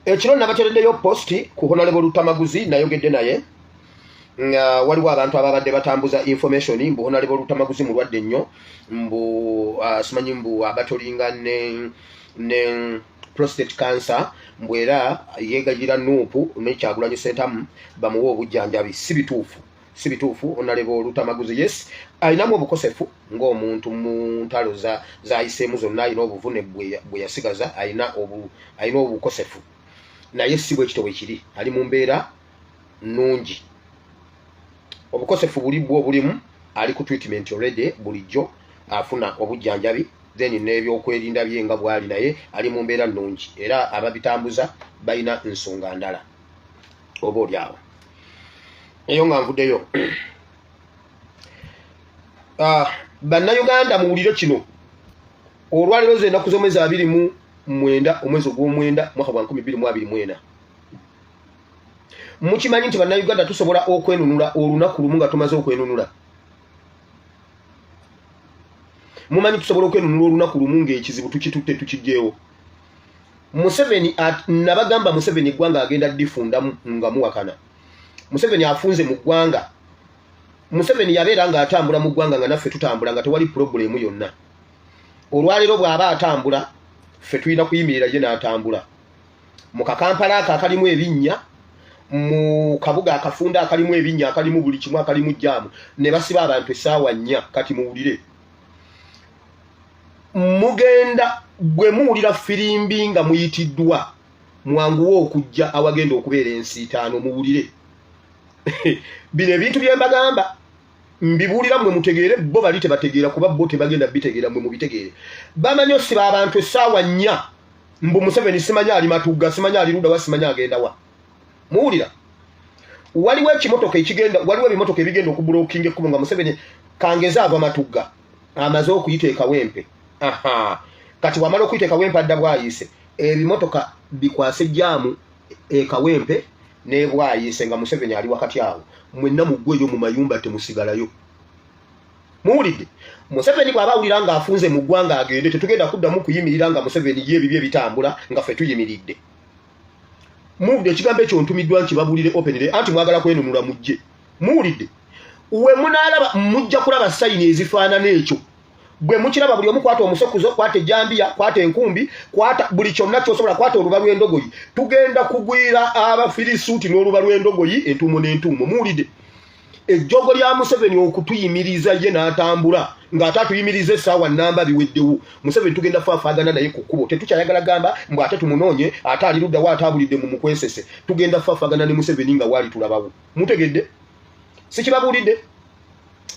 ekiro nabatereddeyo posti ku Honorable Lutamaguzi nayogedde naye waliwo abantu ababadde batambuza information mbu Honorable Lutamaguzi mulwadde nnyo mbu simanyi mbu abatolinga ne prostate cancer mbwera yeegayira Nuupu ne Kyagulanyi Ssentamu bamuwa obujjanjabi. Si bituufu Honorable Lutamaguzi yes ayinamu obukosefu ng'omuntu mu ntalo zayiseemu zonna ayina obuvune bwe yasigaza ayina obukosefu naye si bwe kito bwe kiri ali mu mbeera nnungi. Obukosefu bulimu ali ku treatment already bulijjo afuna obujjanjabi then n'ebyokwerinda bye nga bwali naye ali mu mbeera nnungi era ababitambuza balina ensonga ndala oba oli awo. Eyo nga nvuddeyo bannayuganda muwulire kino olwaliro z'ennaku z'omwezi 29 omwezi ogw'omwenda mwaka gwa 2024 mukimanyi nti bannayuganda tusobola okwenunula olunaku lumu nga tumaze okwenunula. Mumanyi tusobola okwenunula olunaku lumu ng'ekizibu tukitutte tukijjeewo. Museveni nabagamba Museveni eggwanga agenda difundamu nga muwakana. Museveni afunze mu ggwanga. Museveni yabeera ng'atambula mu ggwanga nga naffe tutambula nga tewali problemu yonna. Olwaliro bw'aba atambula ffe tulina kuyimirira ye n'atambula. Mu Kakampala akalimu ebinnya mu kabuga akafunda akalimu ebinnya akalimu buli kimu akalimu jjaamu ne basiba abantu essaawa 4 kati muwulire. Mugenda bwe muwulira firimbi nga muyitiddwa mwanguwe okujja awagenda okubeera ensiitaano muwulire. Bino ebintu bye mbagamba mbibuulira mwe mutegeere bo bali tebategeera kuba bo tebagenda bitegeera mwe mubitegeere. Bamanyi osiba abantu essaawa 4 mbu Museveni simanyi ali Matugga simanyi ali Ludawa simanyi agenda wa. Muwulira waliwo ekimotoka ekigenda waliwo ebimotoka ebigenda okubulookinga ekkubo nga Museveni kangeza ava Matugga amaze okuyita e Kawempe. Kati wamala okuyita e Kawempe adda bwayise ebimotoka bikwase jjaamu e Kawempe ne bwayise nga Museveni ali wakati awo mwenna muggweyo mu mayumba temusigalayo. Muwulidde Museveni bw'aba awulira nga afunze mu ggwanga agende tetugenda kuddamu kuyimirira nga Museveni ye ebibye bitambula nga ffe tuyimiridde. Muwulidde ekigambo ekyo ntumiddwa nkibabulire openire anti mwagala kwenunula mujje. Muwulidde we munaalaba mujja kulaba sayini ezifaanana ekyo. Bwe mukiraba buli omu kwata omusekuzo kwata ejjambiya kwata enkumbi kwata buli kyonna kyosobola kwata oluba lw'endogoyi tugenda kugwira abafirisuuti n'oluba lw'endogoyi entuumo n'entuumo. Muwulidde ejjogo lya Museveni okutuyimiriza ye n'atambula ng'ate atuyimiriza essaawa nnamba biweddewo. Museveni tugenda faafaagana naye ku kkubo tetukyayagala gamba mbu ate tumunoonye ate ali Luddawa ataabulidde mu mukwesese. Tugenda faafaagana ne Museveni nga waali tulabawo. Mutegedde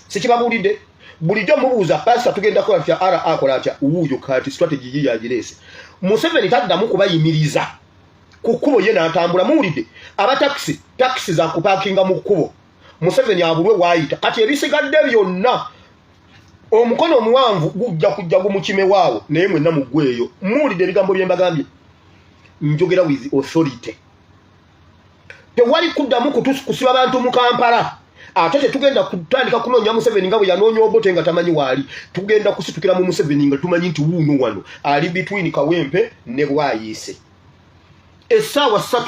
sikibabuulidde bulijjo mubuuza pasa tugenda kola tya ara akola tya uwuyo kati strategy ye yagireese. Museveni taddamu kubayimiriza ku kkubo ye n'atambula. Muwulidde aba taxi za kupaakinga mu kkubo Museveni abulwe waayita kati ebisigadde byonna omukono omuwanvu gujja kujja gumukime waawo naye mwenna muggweeyo. Muwulidde ebigambo bye mbagambye njogera with authority. Tewali kuddamu kusiba abantu mu Kampala ate tetugenda kutandika kunoonya Museveni nga bwe yanoonya Obote nga tamanyi waali. Tugenda kusitukira mu Museveni nga tumanyi nti wuuno wano ali between Kawempe ne Bwayise. Essaawa 3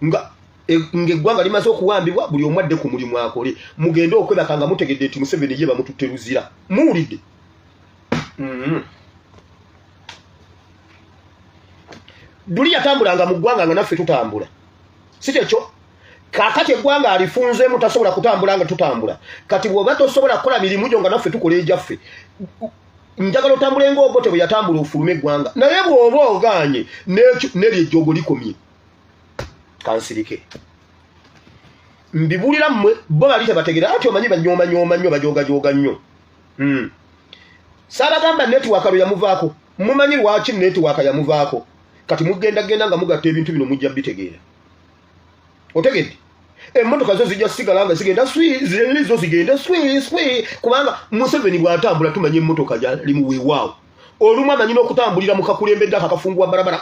nga eggwanga limaze okuwambibwa buli omu adde ku mulimu akole. Mugende okwebaka nga mutegedde nti Museveni ye bamututte luzira. Muwulidde Duli yatambulanga mu ggwanga nga naffe tutambula. Si kyekyo kakati eggwanga alifunzeemu tasobola kutambula nga tutambula. Kati bw'oba tosobola kukola mirimu gyo nga naffe tukola ejjaffe njagala otambule ng'Obote bwe yatambula ofulume eggwanga naye bw'oba ogaanye neryo ejjoogo likomye kansirike. Mbibuulira mmwe bo bali tebategeera ati omanyi banyooma nnyo bajooga nnyo. Saabagamba netiwaaka lwe yamuvaako mumanyi lwaki netiwaaka yamuvaako. Kati mugenda nga mugatta ebintu bino mujja bitegeera. Otegedde emmotoka zo zijja sigala nga zigenda zo zigenda swi kubanga Museveni bw'atambula tumanye emmotoka gyali mu weewaawo. Olumu amanyi n'okutambulira mu kakulembedde akakafunguwa barabara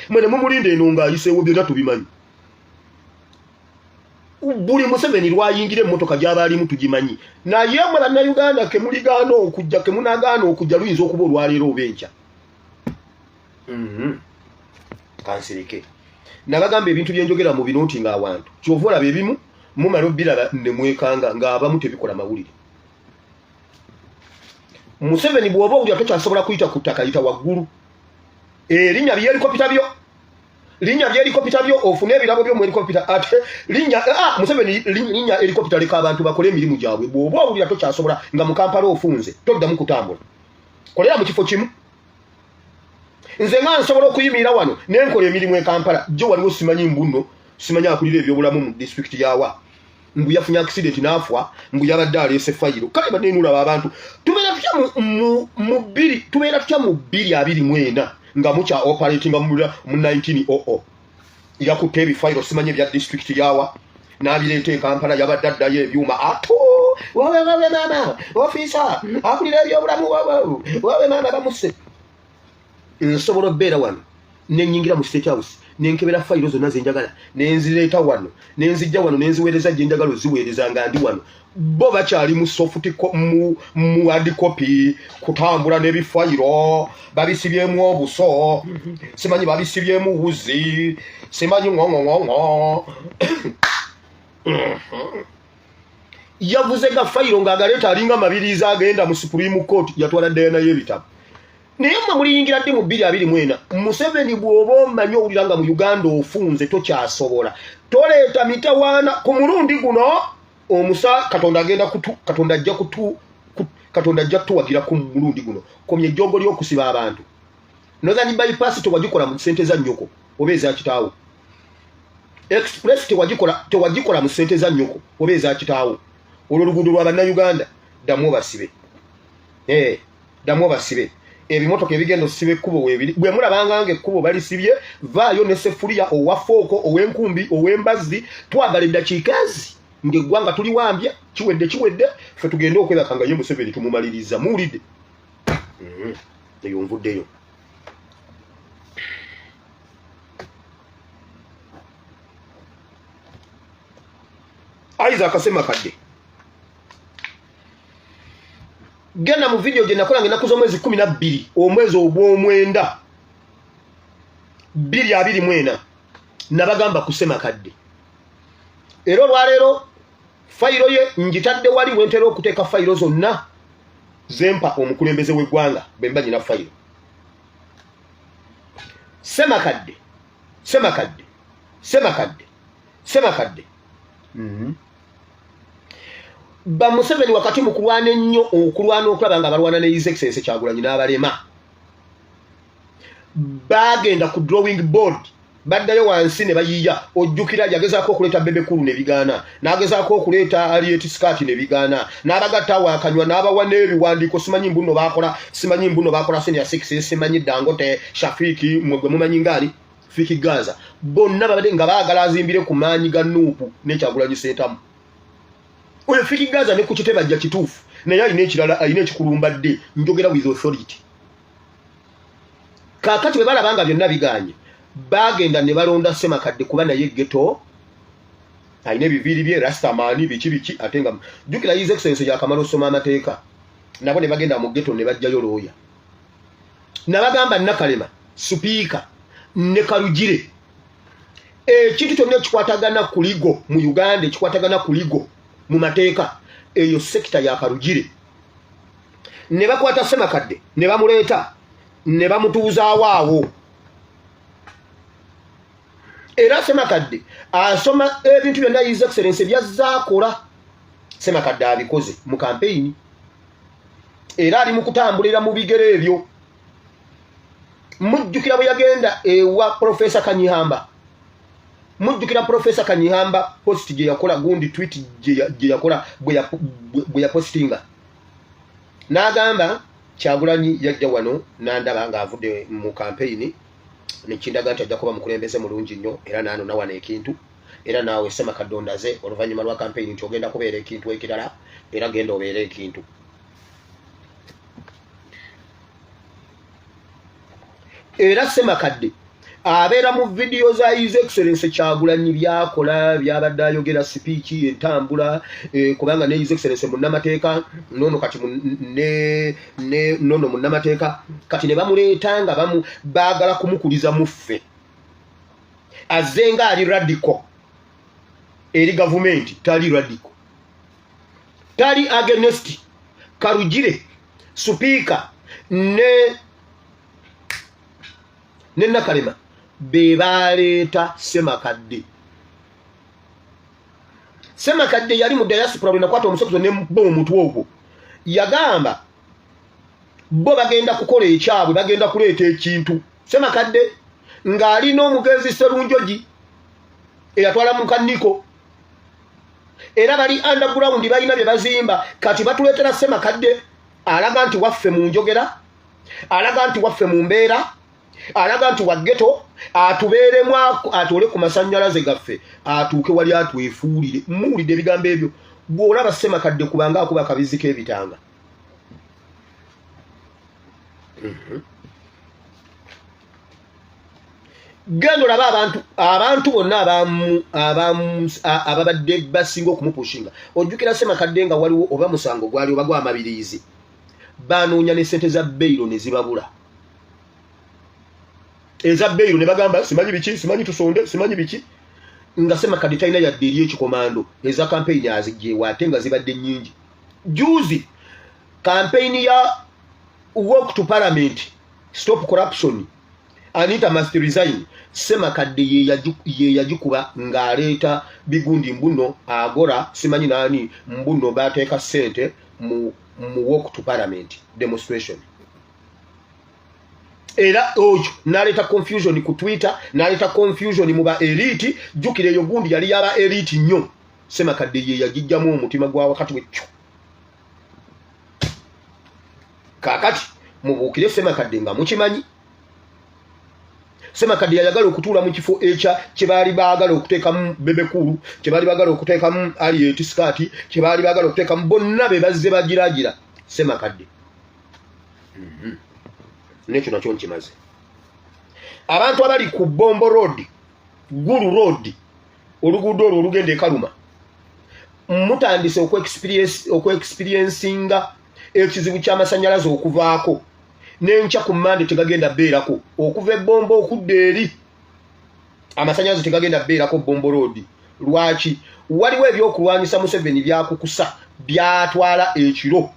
mwene mumulinde eno ng'ayiseewo byonna tubimanyi. Buli Museveni lwayingira emmotoka gy'aba alimu tugimanyi naye mwe bannayuganda kemunagaana okujja luyinza okuba olwaleero oba enkya. Kansirike nabagamba ebintu byenjogera mu binoti nga awantu kyovola bebimu mumalo biraba ne mwekanga nga abamu tebikola mawulire. Museveni bwoba uli atokyasobola kuyita ku ttaka yita waggulu. Linnya by'helikopita byo ofune ebirabo byo mu helikopita ate Museveni linnya helikopita leka abantu bakole emirimu gyabwe. Bwoba uli atokyasobola nga mu Kampala ofunze toddamu kutambula. Kolera mu kifo kimu. Nze nga nsobola okuyimirira wano nenkola emirimu e Kampala jo waliwo simanyi mbunno simanyi akulira ebyobulamu mu district yawa mbu yafunye accident n'afwa mbu yabadde aleese fayiro kale banenula abantu tubeera tutya mu 2024 nga mucha operating mu 1900 yakutte ebifayiro simanyi ebya district yawa n'abireeta e Kampala yabadde addayo ebyuma ato wawe mama officer akulira ebyobulamu wawe mama bamuse. Nsobola bbeera wano nenyingira mu State House nenkebera fayiro zonna zenjagala nenzireeta wano nenzijja wano nenziweereza gye njagala oziweereza nga ndi wano bo bakyali mu soft mu hard copy kutambula n'ebifayiro babisibyemu obuso simanyi babisibyemu wuzi simanyi ng'ong'ong'ong'o yavuze ga fayiro ng'agaleeta alinga mabiriiza agenda mu Supreme Court yatwala Diana y'ebitabo. Naye mwe muliyingira ddi mu 2024 Museveni bw'oba omanyi owulira nga mu Uganda ofunze tokyasobola toleeta mitawaana ku mulundi guno omusa Katonda agenda Katonda ajja kutuwagira ku mulundi guno komye ejjombo ly'okusiba abantu. Northern bypass tewagikola mu ssente za nnyoko oba eza kitaawo. Express tewagikola mu ssente za nnyoko oba eza kitaawo. Olwo oluguudo lwa bannayuganda ddamu obasibe. Ddamu obasibe. Ebimotoka ebigendo sibe kubo webiri bwe mulabanga nge kubo balisibye vaayo ne sefulia owafooko owenkumbi owembazi twagala eddakikazi ng'eggwanga tuli wambya kiwedde ffe tugende okwebaka nga ye Museveni tumumaliriza muwulidde. Eyo nvuddeyo. Isaac Semakadde genda mu video gye nakola ng'ennaku z'omwezi 12 omwezi ogw'omwenda 2024 nabagamba ku Semakadde. Era olwaleero fayiro ye njitadde wali wentera okuteeka fayiro zonna zempa omukulembeze w'eggwanga bemba nyina fayiro. Semakadde ba Museveni wakati mu kulwana ennyo okulwana okulaba nga balwana ne His Excellency Kyagulanyi n'abalema bagenda ku drawing board baddayo wansi ne bayiya ojjukira yagezaako okuleeta bebekulu ne bigaana n'agezaako okuleeta Aliet Scott ne bigaana n'abagatta wakanywa n'abawa n'ebiwandiiko simanyi mbuno baakola Senior Six simanyi Dangote Shafiki mwe mumanyi ngaani Fiki Gaza bonna babadde nga baagala azimbire ku maanyi ga Nuupu ne Kyagulanyi Ssentamu. Oyo Fiki Gaza ne ku kiteba jja kituufu naye alina ekirala alina ekikulumbadde njogera with authority. Kaakati bwe balabanga byonna biganye bagenda ne balonda Semakadde kuba naye ghetto alina ebiviiri bye Rastamani biki ate nga jjukira His Excellency yakamala osoma amateeka nabo ne bagenda mu ghetto ne bajjayo looya nabagamba Nakalema Supiika ne Kalugire ekintu kyonna ekikwatagana ku ligo mu Uganda ekikwatagana ku ligo mu mateeka eyo sekita ya Kalugire ne bakwata Semakadde ne bamuleeta ne bamutuuzaawo awo. Era Semakadde asoma ebintu byonna His Excellency byazaakola Semakadde abikoze mu campaign era ali mu kutambulira mu bigere ebyo. Mujjukira bwe yagenda ewa Professor Kanyihamba post gye yakola gundi tweet gye yakola bwe yapostinga n'agamba Kyagulanyi yajja wano n'andaba ng'avudde mu campaign nekindaga nti ajja kuba mukulembeze mulungi nnyo era naano nawana ekintu era naawe Semakadde ondaze oluvannyuma lwa campaign nti ogenda kubeera ekintu ekirala era genda obeera ekintu. Era Semakadde abeera mu video za His Excellency Kyagulanyi byakola byabadde ayogera speech entambula kubanga ne His Excellency munnamateeka nono kati nono munnamateeka kati ne bamuleeta nga baagala kumukuliza muffe azenga ali radical eri government tali radical tali against Karugire speaker ne Nakalema bebaleta Semakadde yali mu diaspora na kwata omusokuzo ne bo omuntu ogwo yagamba bo bagenda kukola ekyabwe bagenda kuleeta ekintu Semakadde ng'ali n'omugezi Serunjogi eyatwala mu kaniko era bali underground balina bye bazimba kati batuleetera Semakadde alaga nti waffe mu njogera alaga nti waffe mu mbeera alaga nti wa ghetto atubeeremu atole ku masannyalaze gaffe atuuke wali atwefuulire muwulidde ebigambo ebyo bw'olaba Semakadde kubanga akuba akabizi k'ebitanga gendo laba abantu bonna ababadde basinga okumupushinga ojjukira Semakadde nga waliwo oba musango gwali oba gw'amabiriizi banoonya ne ssente za beyiro ne zibabula eza beyiro ne bagamba simanyi biki simanyi tusonde simanyi biki nga Semakadde talina yadde eri ekikomando eza campaign azigyewa ate nga zibadde nnyingi juzi campaign ya walk to parliament stop corruption Anita must resign Semakadde ye yagikuba ng'aleeta bigundi mbuno agora simanyi nani mbuno bateeka ssente mu walk to parliament demonstration era ojo naleta confusion ku Twitter naleta confusion mu ba elite jukire eyo gundi yali yaba elite nnyo Semakadde ye yagijjamu omutima gwa wakati wekyo kakati mubuukire Semakadde nga mukimanyi Semakadde yayagala okutuula mu kifo ekya kye baali baagala okuteekamu bebekulu kye baali baagala okuteekamu Aliet Skati kye baali baagala okuteekamu bonna be bazze bagiragira Semakadde nekyo nakyo nkimaze abantu abali ku Bombo Road Gulu Road oluguudo olwo olugenda e Kaluma mutandise okwe-experiencinga ekizibu ky'amasannyalaze okuvaako n'enkya ku Mande tegagenda beerako okuva ebbombo okudda eri amasannyalaze tegagenda beerako Bombo Road lwaki waliwo ebyokulwanyisa Museveni byakukusa byatwala ekiro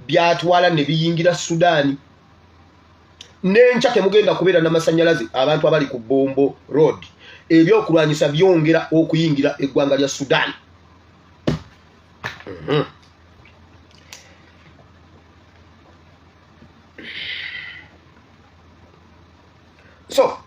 byatwala ne biyingira Sudaani n'enkya temugenda kubeera n'amasannyalaze abantu abali ku Bombo Road ebyokulwanyisa byongera okuyingira eggwanga lya Sudaani so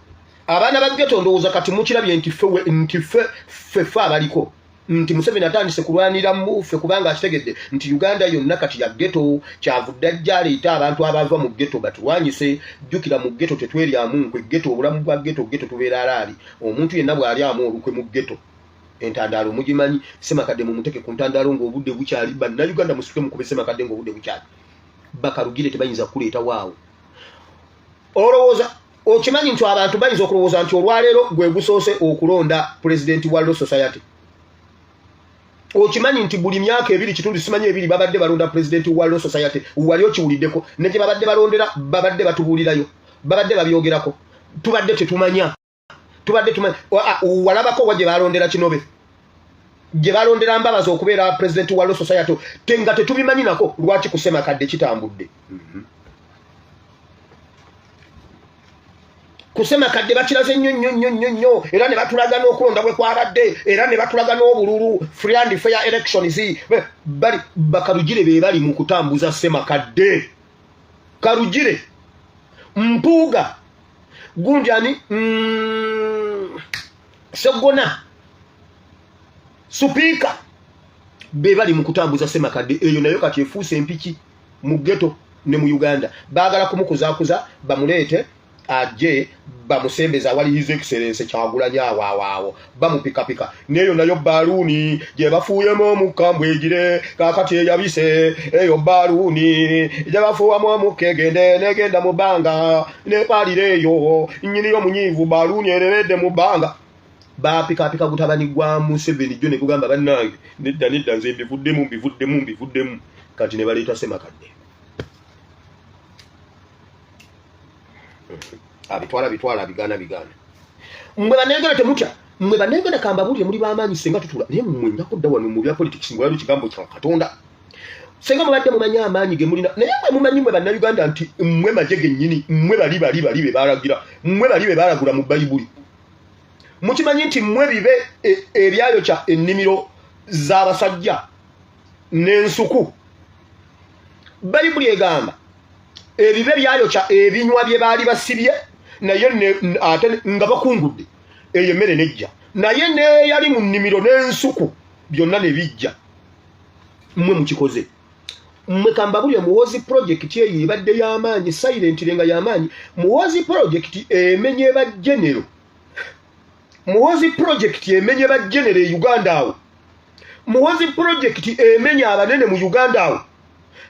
abaana ba ghetto ndowooza kati mukirabye nti ffe abaliko nti Museveni atandise kulwanira muffe kubanga akitegedde nti Uganda yonna kati ya ghetto kyavudde ajja aleeta abantu abava mu ghetto batulwanyise jjukira mu ghetto tetweryamu nkwe ghetto obulamu bwa ghetto tubeera alaali omuntu yenna bw'alyamu olukwe mu ghetto entandaalo mugimanyi Semakadde mumuteke ku ntandaalo ng'obudde bukyali bannayuganda musituke mukube Semakadde ng'obudde bukyali Bakarugire tebayinza kuleeta waawo olowooza okimanyi nti abantu bayinza okulowooza nti olwaleero gwe gusoose okulonda President wa Law Society okimanyi nti buli myaka ebiri kitundu simanyi ebiri babadde balonda President wa Law Society wali okiwuliddeko ne gye babadde balondera babadde batubuulirayo babadde babyogerako tubadde tetumanya walabako wa gye balondera Kinobe gye balondera Mbabazi okubeera President wa Law Society tenga tetubimanyi nako lwaki ku Semakadde kitambudde ku Semakadde bakiraze nnyo era ne batulaga n'okulonda bwe kwabadde era ne batulaga n'obululu free and fair elections bali Bakarugire be bali mu kutambuza Semakadde Karugire Mpuuga Gunjani Sogona Supika be bali mu kutambuza Semakadde eyo nayo kati efuuse empiki mu ghetto ne mu Uganda baagala kumukuzaakuza bamuleete aje bamusembeza wali His Excellency Kyagulanyi awo bamupikapika neyo nayo baluni gye bafuuyemu omukambwe egire kakati eyabise eyo baluni gye bafuuwamu omukegende negenda mu bbanga nepalireeyo nnyini yo munyiivu baluni ereredde mu bbanga bapikapika gutabani gwa Museveni jjo ne kugamba bannange nedda nze mbivuddemu kati ne baleeta Semakadde bitwala bigana mwe banengera temutya mwe banengera kambabulire muri bamanyi senga tutula naye mwe ndakudda wano mu bya politics ngwali kigambo kya Katonda senga mubadde mumanya amanyi ge mulina naye mwe mumanyi mwe banna Uganda nti mwe majege nyini mwe bali be baragira mwe bali be baragula mu Bayibuli mukimanyi nti mwe bibe ebyayo kya ennimiro z'abasajja n'ensuku Bayibuli egamba ebibe byayo kya ebinywa bye baali basibye naye ate nga bakungudde eyo mmere nejja naye ne yali mu nnimiro n'ensuku byonna ne bijja mmwe mukikoze mmwe kambabulire Muhoozi project eyo ebadde y'amaanyi silent lenga y'amaanyi Muhoozi project emenye ba general Muhoozi project emenye ba general e Uganda awo Muhoozi project emenye abanene mu Uganda awo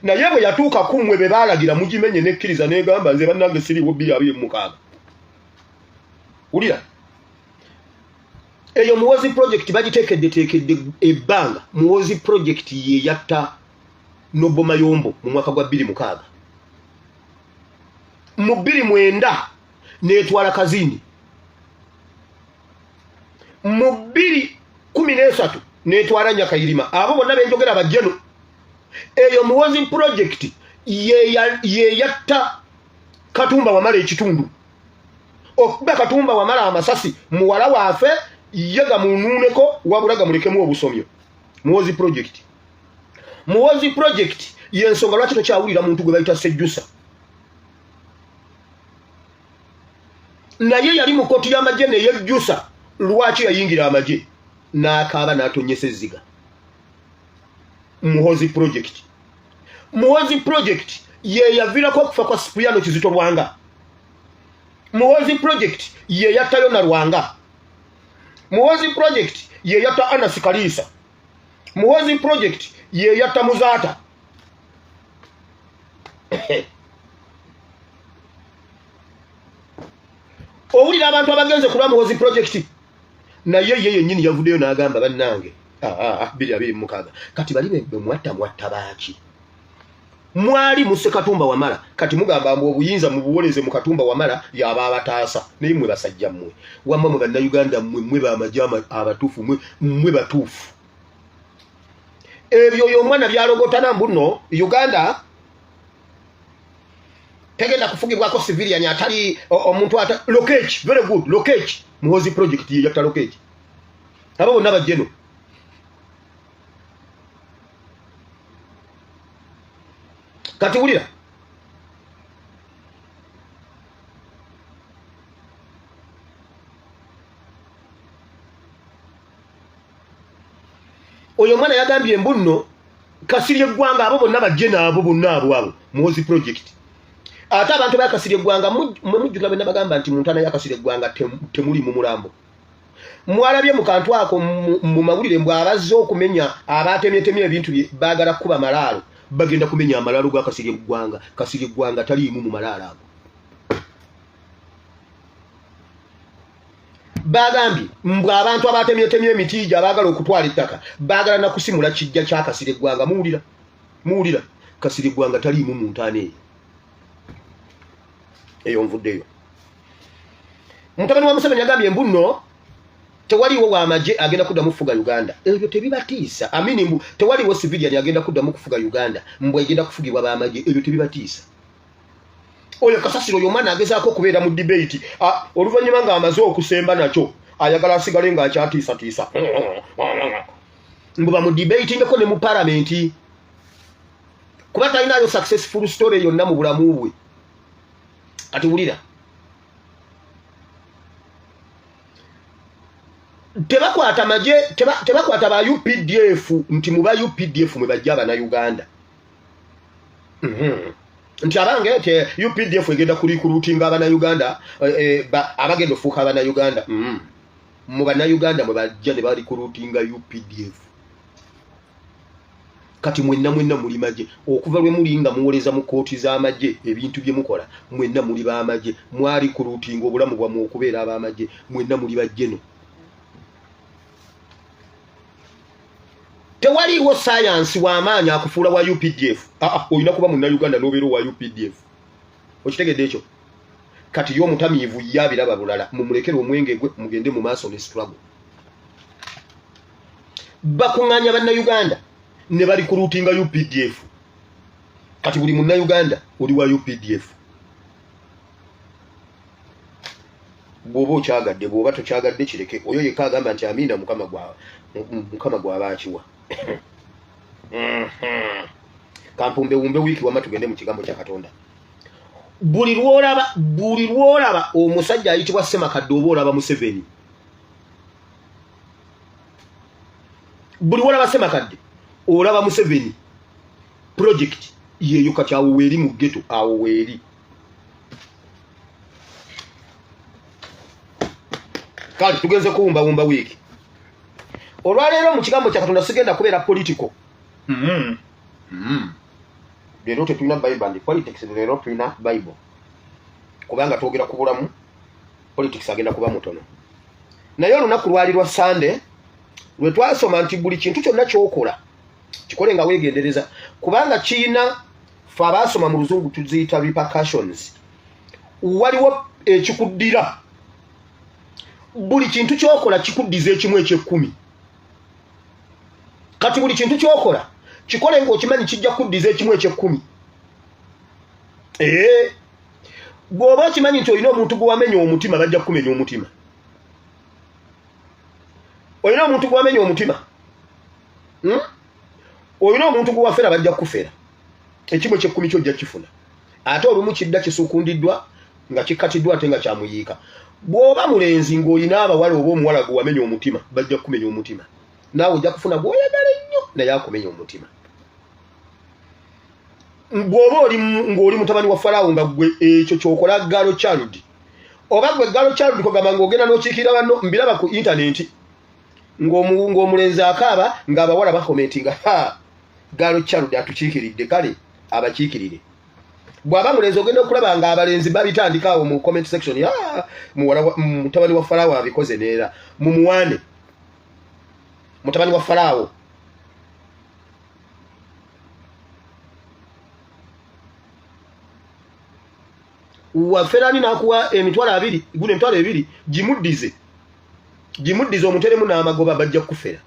naye bwe yatuuka kumwe be baalagira mugimenye nekkiriza negamba nze bannange siriwo 226 ulira eyo Muhoozi project bagiteekedde ebbanga Muhoozi project ye yatta Nobo Mayombo mu mwaka gwa 2006 mu 2009 netwala Kazini mu 2013 netwala Nyakayirima abo bonna benjogera bajjeno eyo Muhoozi project ye yatta Katumba Wamala ekitundu okuba Katumba Wamala amasasi muwala waafe yega mununeko wabulaga mulekemu obusomyo Muhoozi project yensonga lwaki tokyawulira muntu gwe bayita Sejjusa naye yali mu koti y'amagye neyejjusa lwaki yayingira amagye n'akaaba n'atonyesa ezziga Muhoozi project ye yavirako okufa kwa Cipriano Kizito Lwanga Muhoozi project ye yattayo na Lwanga Muhoozi project ye yatta Anas Kalisa Muhoozi project ye yatta Muzaata owulira abantu abagenze kulwa Muhoozi project naye ye yennyini yavuddeyo n'agamba bannange 226 kati bali be mwatta baaki mwali muse Katumba Wamala kati mugamba mbu obuyinza mu buwoleze mu Katumba Wamala yaba abataasa naye mmwe basajja mmwe wamma mu banna Uganda mmwe bamajama abatuufu mmwe batuufu ebyo yomwana byalogotana mbuno Uganda tegenda kufugibwako civilian atali omuntu ata Lokech very good Lokech Muhoozi project ye yatta Lokech abo bonna bajjeno kati wulira oyo mwana yagambye mbunno Kasirye Gwanga abo bonna bajje naabo bonna abo Muhoozi project ate abantu ba Kasirye Gwanga mujjukira bena bagamba nti muntana ya Kasirye Gwanga temuli mu mulambo mwalabye mu kantu ako mu mawulire mbw abazze okumenya abatemyetemye ebintu bagala kuba malaalo bagenda kumenya amalaalo ga Kasirye Gwanga taliimu mu malaalo ago bagambi mbw abantu abatemyetemye emitiija abagala okutwala ettaka bagala na kusimula kijja kya Kasirye Gwanga muwulira Kasirye Gwanga taliimu mu ntaana eyo nvuddeyo mutabani wa Museveni agambye mbunno tewaliwo wamagye agenda kudda mufuga Uganda ebyo tebibatiisa amini mbu tewaliwo civilian agenda kudda mu kufuga Uganda mbwe agenda kufugibwa bamagye ebyo tebibatiisa oyo Kasasiro oyo mwana agezaako okubeera mu debate oluvannyuma nga amaze okusemba nakyo ayagala asigale nga akyatiisatiisa mbuba mu debatingeko ne mu parliament kuba talinayo successful story yonna mu bulamu bwe kati wulira tebakwata maje tebakwata ba UPDF nti mu ba UPDF mwe bajja abana Uganda nti abange te UPDF egenda kulicruiting abana Uganda abagenda ofuuka abana Uganda mu bana Uganda mwe bajja ne bali recruiting UPDF kati mwenna muli maje okuva lwe mulinga muwoleza mu kooti z'amagye ebintu bye mukola mwenna muli ba maje mwali recruiting obulamu bwamwe okubeera abamaje mwenna muli bajjeno tewaliwo science w'amaanyi akufuula wa UPDF olina kuba munna Uganda n'obeera wa UPDF okitegedde ekyo kati yo mutamivu yabiraba bulala mumulekere omwenge gwe mugende mu maaso ne struggle bakunganya banna Uganda ne bali ku routinga UPDF kati buli munna Uganda oli wa UPDF bobo chagadde boba to chagadde kireke oyo yeka agamba nti amina mukama gwa abachiwa kampumbe umbe wiki wama tugende mu kigambo kya Katonda buli lwolaba omusajja ayitibwa Semakadde oba olaba Museveni buli lwolaba Semakadde olaba Museveni project yeyo kati awo weri mu ghetto awo weri kali tugenze kuwumba wiki olwaleero mu kigambo kya Katonda sigenda kubeera political Lero tetulina Bible and politics lero tulina Bible kubanga twogera ku bulamu politics agenda kuba mutono naye olunaku lwali lwa Sunday lwe twasoma nti buli kintu kyonna kyokola kikole nga weegendereza kubanga kiina fe abasoma mu luzungu tuziyita repercussions waliwo ekikuddira buli kintu kyokola kikuddiza ekimu eky'ekkumi kati buli kintu kyokola kikole ng'okimanyi kijja kuddiza ekimu eky'ekkumi bw'oba okimanyi nti olina omuntu gwe wamenya omutima bajja kukumenya omutima olina omuntu gwe wamenya omutima olina omuntu gwe wafera bajja kufera ekimu eky'ekkumi kyojja kifuna ate olumu kidda kisuukundiddwa nga kikkatiddwa ate nga kyamuyiika bw'oba mulenzi ng'olina abawala oba omuwala gwe wamenya omutima bajja kukumenya omutima naawe ojja kufuna gw'oyagala ennyo naye akumenya omutima bw'oba ng'oli mutabani wa Farawo nga gwe ekyo kyokola Galo Child oba gwe Galo Child kogamba ng'ogenda n'okiikirira banno mbiraba ku intaneti ng'omulenzi akaaba ng'abawala bakomentinga Galo Child atukiikiridde kale abakiikirire bw'aba mulenzi ogenda okulaba ng'abalenzi babitandika awo mu comment section mutabani wa Farawo abikoze neera mumuwane mutabani wa Farawo waferani nakuwa emitwalo 2 gune emitwalo 2 jimuddize omuteremu n'amagoba bajja kufera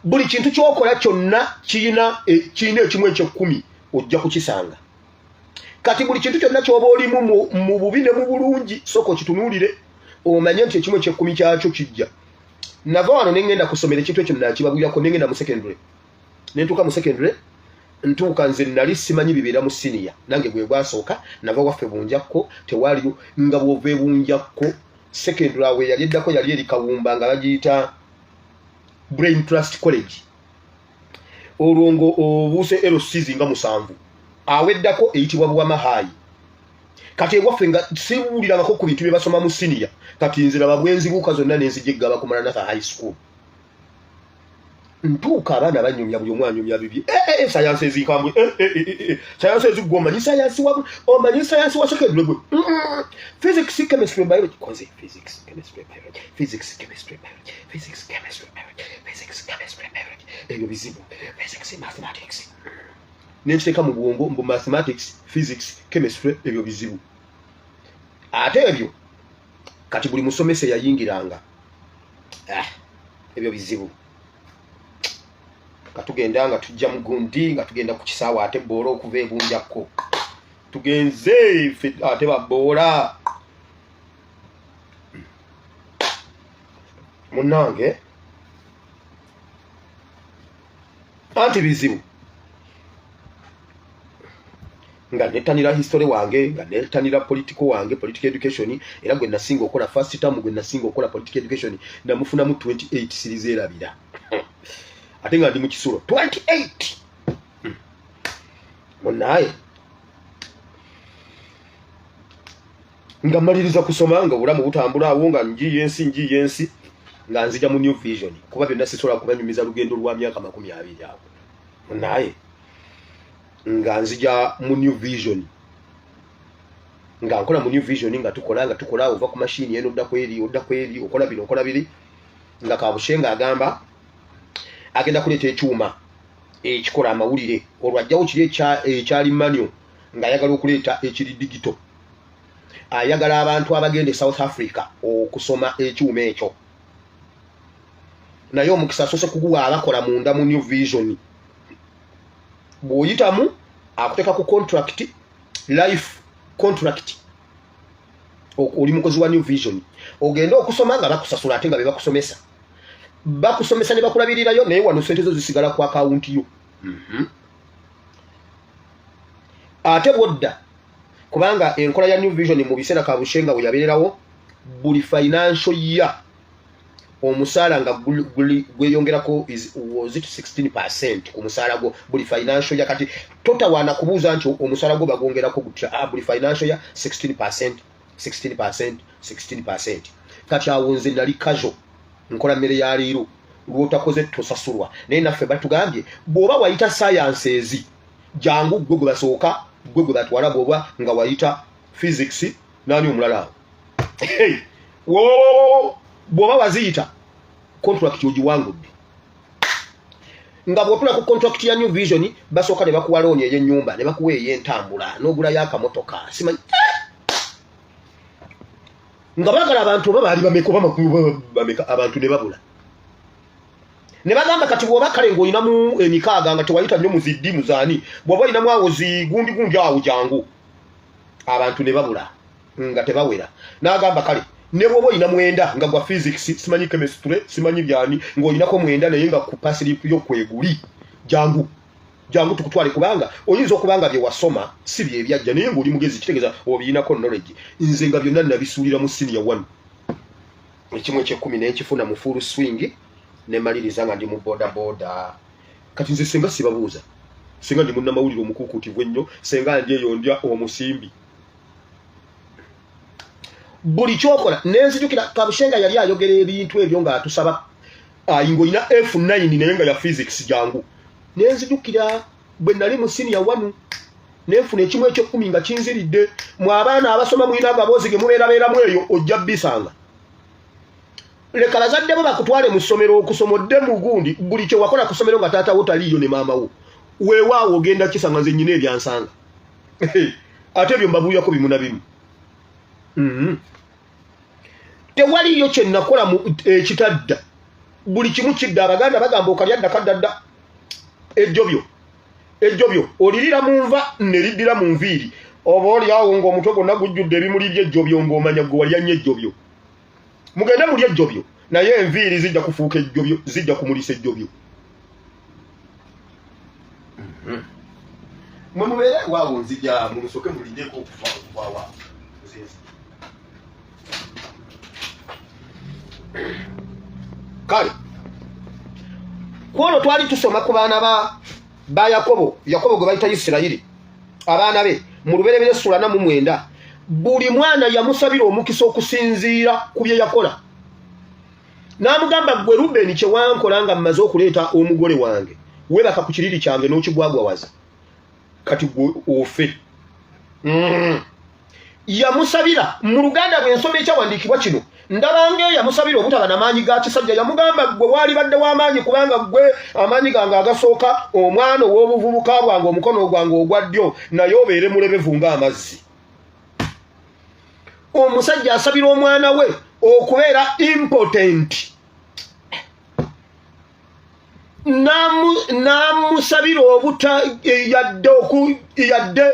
buli kintu kyokola kyonna kiina ekimu eky'ekkumi ojja kukisanga kati buli kintu kyonna kyoba olimu mu bubi ne mu bulungi soko kitunuulire omanye nti ekimu eky'ekkumi kyakyo kijja nava wano nengenda kusomera ekintu ekyo nakibabulirako nengenda mu secondary nentuuka mu secondary ntuuka nze nali simanyi bibeera mu senior nange gwe gwasooka nava waffe bunjakko tewaliyo nga bw'ova bunjakko secondary awe yali eddako yali eri Kawumba nga bagiyita Brain Trust College olwongo obuuse LCZ nga 7 aweddako eyitibwa Bwamahayi kati ewaffe nga sibuulirangako ku bintu bye basoma mu senior kati nzira babwenzi buuka zonna nenzijegga ku Maranatha High School ntuuka abaana banyumya buli omu anyumya bibye sayansi ezikambwe sayansi ezigwa omanyi sayansi wa secondary gwe physics chemistry biology koze physics chemistry biology physics chemistry biology physics chemistry biology physics chemistry biology ebyo bizibu physics mathematics nekiteeka mu bwongo mbu mathematics physics chemistry ebyo bizibu ate ebyo kati buli musomesa yayingiranga ebyo bizibu katugenda nga tujja mu gundi nga tugenda ku kisaawa ate boola okuva ebunjakko tugenze ate baboola munnange anti bizibu nga netanira history wange nga netanira political education era gwe nasinga okola first term gwe nasinga okola political education namufunamu 28 series erabira ate nga ndi mu kisulo 28 munaye nga maliriza kusoma nga obulamu butambula awo nga njiye ensi nga nzija mu New Vision kuba byonna sisobola kubanyumiza lugendo lwa myaka 20 awo munaye nga nzija mu New Vision nga nkola mu New Vision nga tukola ova ku machine eno odda kweri okola bino okola biri nga Kabushenga agamba agenda kuleeta ekyuma ekikola amawulire olwajjawo kiri ekyali manual nga ayagala okuleeta ekiri digital ayagala abantu abagende South Africa okusoma ekyuma ekyo naye omukisa asose kuguwa abakola munda mu New Vision bw'oyitamu akuteka ku contract life contract oli mukozi wa New Vision ogenda okusoma nga bakusasula ate nga bebakusomesa ne bakulabirirayo naye wano sente zo zisigala ku account yo ate bodda kubanga enkola ya New Vision mu biseera kabushenga we yabererawo buli financial year omusala nga gweyongerako was it 16% ku musala go buli financial year kati wana kubuza nti omusala go bagongerako gutya buli financial year 16% kati awonze nali casual nkola mmere ya leero lwotakoze tosasulwa naye naffe batugambye bwoba wayita sciences jangu gwe basooka gwe batwala bwoba nga wayita physics nani omulala bwoba waziyita contract ogiwangudde nga bwotula ku contract ya New Vision basooka ne bakuwa loan ey'ennyumba ne bakuwa ey'entambula n'ogula y'akamotoka simanyi nga bagala abantu baali bameka abantu ne babula ne bagamba kati bwoba kale ng'olinamu emikaaga nga tewayita nnyo muziddi muzaani bw'oba olinamu awo zigundi awo jangu abantu ne babula nga tebawera n'agamba kale ne bwoba olina mwenda nga gwa physics simanyi chemistry simanyi byani ng'olinako mwenda naye nga ku pasiri y'okweguli jangu tukutwale kubanga oyinza okubanga bye wasoma si bye byajja naye ng'oli mugezi kitegeeza obiinako knowledge nze nga byonna nabisuulira mu senior 1 ekimu eky'ekkumi n'ekifuna mu full swing ne maliriza nga ndi mu boda kati nze senga sibabuuza senga ndi munnamawulire omukuukutivu ennyo senga ndi eyo ndya omusimbi buli kyokola nenzijukira kabushenga yali ayogera ebintu ebyo nga atusaba ayingoyina F9 naye nga ya physics jangu nenzijukira bwe nali mu senior 1 nenfuna ekimu eky'ekkumi nga kinziridde mu abaana abasoma mwina ababoozi ge mubeerabeeramu eyo ojja bisanga leka bazadde bo bakutwale mu ssomero okusomodde mu gundi buli kye wakola ku ssomero nga taata wo taliiyo ne maama wo weewaawo ogenda kisanga nze nnyina ebyansanga ate ebyo mbabuuyako bimu na bimu tewaliyo kye nakola mu ekitadda buli kimu kidda abaganda bagamba okalya ddakaddadda ejjo byo olirira mu nva ne liddira mu nviiri oba oliawo ng'omutwe gwonna gujjudde ebimuli by'ejjo byo ng'omanya gwe walya nnyo ejjo byo mugende muli ejjo byo naye enviiri zijja kufuuka ejjo byo zijja kumulisa ejjo byo mwe mubeere waawo nzija mumusoke muliddeko okuvaawa kale kwono twali tusoma ku baana ba Yakobo gwe bayita Isirayiri abaana be mu luberebere sula na mu 9 buli mwana yamusabira omukisa okusinziira ku bye yakola n'amugamba gwe Rubeni kye wankola nga mmaze okuleeta omugole wange webaka ku kiriri kyange n'okigwagwawaza kati gwe ofe yamusabira mu Luganda bwe nsoma ekyawandiikibwa kino ndabanga yamusabira obutaba n'amaanyi ga kisajja yamugamba gwe wali badde w'amaanyi kubanga gwe amaanyi gange agasooka omwana ow'obuvubuka bwange omukono gwange ogwa ddyo naye obeere mulebevu ng'amazzi omusajja asabira omwana we okubeera impotent namusabira obuta yadde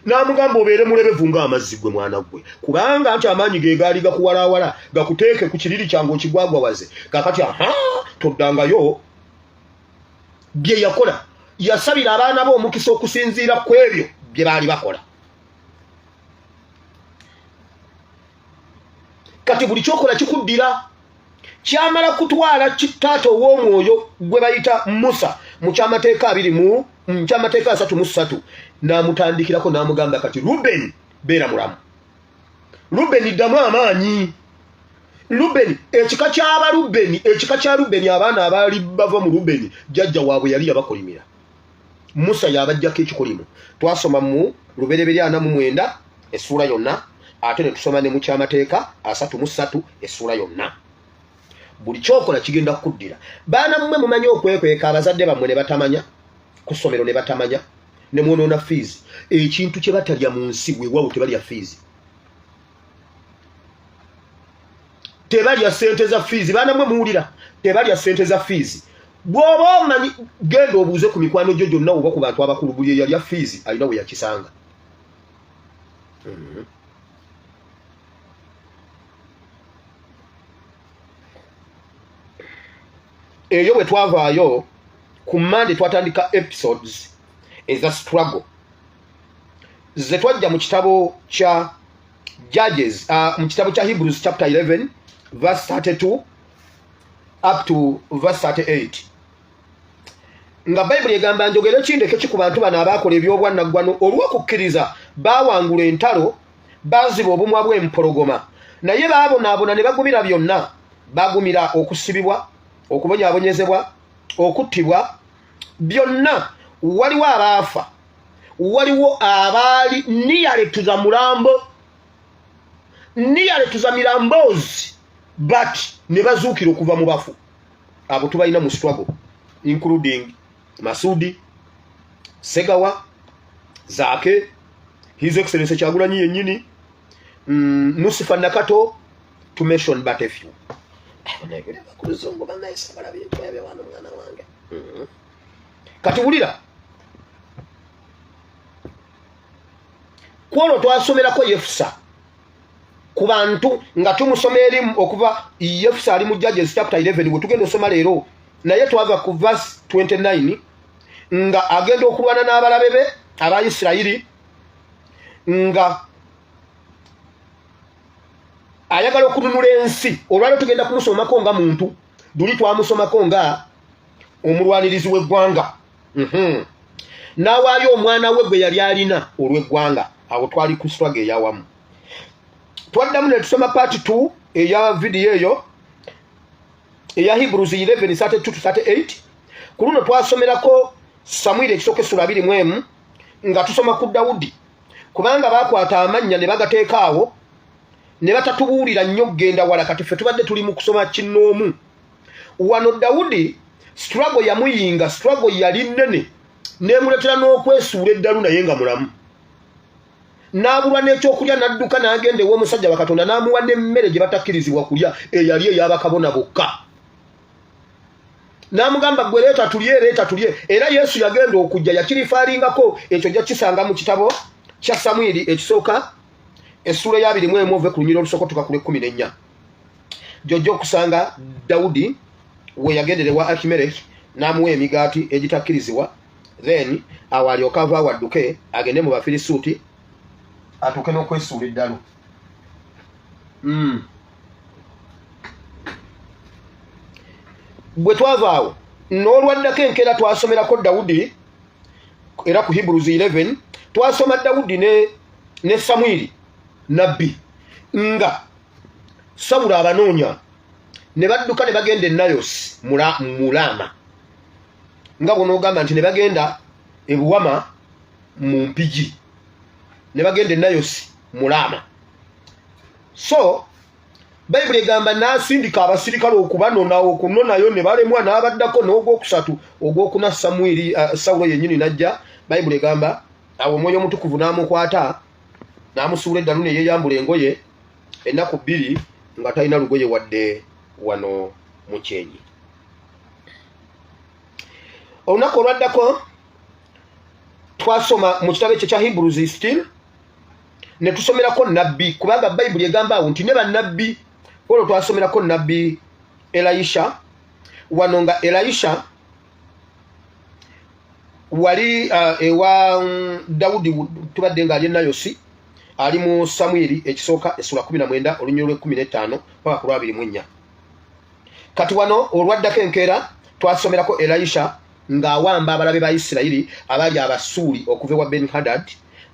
n'amugamba obeere mulebevu ng'amazzi gwe mwana gwe kubanga nti amaanyi ge gaali gakuwalaawala gakuteeke ku kiriri kyange okigwagwawaze kakati toddangayo bye yakola yasabira abaana be omukisa okusinziira ku ebyo bye baali bakola kati buli kyokola kikuddira kyamala kutwala kitaata ow'omwoyo gwe bayita Musa mu kyamateeka 3:3 n'amutandikirako n'amugamba kati Rubeni beera mulamu Rubeni ddamu amaanyi Rubeni ekika kya Rubeni abaana abaali bava mu Rubeni jjajja waabwe yali yabakolimira Musa yabajjako ekikolimo twasoma mu lubereberye 49 essuula yonna ate ne tusoma ne mu kyamateeka 3:3 essuula yonna buli kyokola kigenda kuddira baana mmwe mumanyi okwekweka abazadde bammwe ne batamanya ku ssomero ne batamanya ne mwonoona fees ekintu kye batalya mu nsi weewaawo tebalya fees tebalya ssente za fees baana mwe muwulira tebalya ssente za fees bw'oba omanyi genda obuuze ku mikwano gyo gyonna oba ku bantu abakulu buli eyalya fees alina we yakisanga eyo bwe twavaayo ku Monday twatandika episodes eza struggle ze twajja mu kitabo kya Judges mu kitabo kya Hebrews chapter 11 verse 32 up to verse 38 nga Bible egamba njogere kindeke ki ku bantu bano abakola ebyobwannaggwano olw'okukkiriza baawangula entalo baziba obumwa bw'empologoma naye baabonaabona ne bagumira byonna bagumira okusibibwa okubonyaabonyezebwa okuttibwa byonna waliwo abaafa waliwo abaali niyaletuza mulambo niyaletuza mirambozi but ne bazuukira okuva mu bafu abo tubalina mu struggle including Masudi Segawa Zake His Excellency Kyagulanyi yennyini Nusifa Nakato to mention but a few kati wulira kwolwo twasomerako Yefusa ku bantu nga tumusoma erimu okuva Yefusa ali mu Judges chapter 11 bwe tugenda osoma leero naye twava ku verse 29 nga agenda okulwana n'abalabe be Abayisirayiri nga ayagala okununula ensi olwaliro tugenda kumusomako nga muntu duli twamusomako nga omulwanirizi w'eggwanga n'awaayo omwana we gwe yali alina olw'eggwanga awo twali ku struggle eyawamu twaddamu ne tusoma part 2 eya video eyo eya Hebrews 11:32-38 ku luno twasomerako Samwiri ekisooka essula 21 nga tusoma ku Dawudi kubanga bakwata amannya ne bagateeka awo ne batatubuulira nnyo genda wala kati ffe tubadde tuli mu kusoma kinnoomu wano Dawudi struggle yamuyinga struggle yali nnene neemuletera n'okwesuula eddalu naye nga mulamu n'abulwa n'ekyokulya n'adduka n'agenda ew'omusajja wa Katonda n'amuwa n'emmere gye batakkirizibwa kulya eyali ey'abakabona bokka n'amugamba gwe leeta tulye era Yesu yagenda okujja yakirifaalingako ekyo jja kisanga mu kitabo kya Samwiri ekisooka essula ya 21 ove ku lunyiriro olusokotuka ku 14 jjojja okusanga Dawudi we yagenderewa Akimereki n'amuwa emigaati egitakkirizibwa then awo alyoka ava awadduke agende mu Bafirisuuti atuuke n'okwesuula eddalu bwe twavaawo n'olwaddako enkeera twasomerako Dawudi era ku Hebrews 11 twasoma Dawudi ne Samwiri nabbi nga Sawulo abanoonya ne badduka ne bagenda Nayosi mulama nga bw'onoogamba nti ne bagenda ebuwama mu mpigi ne bagenda Nayosi mulama so Bible egamba n'asindika abasirikale okubanona okunonayo ne balemwa n'abaddako n'ogwokusatu ogwokuna Samwiri Sawulo yennyini najja Bible egamba awo Omwoyo Omutukuvu n'amukwata n'amusuula eddalu ne yeeyambula engoye ennaku 2 nga talina lugoye wadde wano mu kyenyi olunaku olwaddako twasoma mu kitabo ekyo kya Hebrews still ne tusomerako nabbi kubanga Bible egamba awo nti ne bannabbi olwo twasomerako nabbi Elisha wano nga Elisha wali ewa Dawudi tubadde nga ali Nayosi ali mu Samwiri ekisooka essula 19 olunyiriro lwe15 paka ku 24 kati wano olwaddako enkeera twasomerako Elisha ng'awamba abalabe ba Isirayiri abali abasuuli okuva ewa Ben-Hadad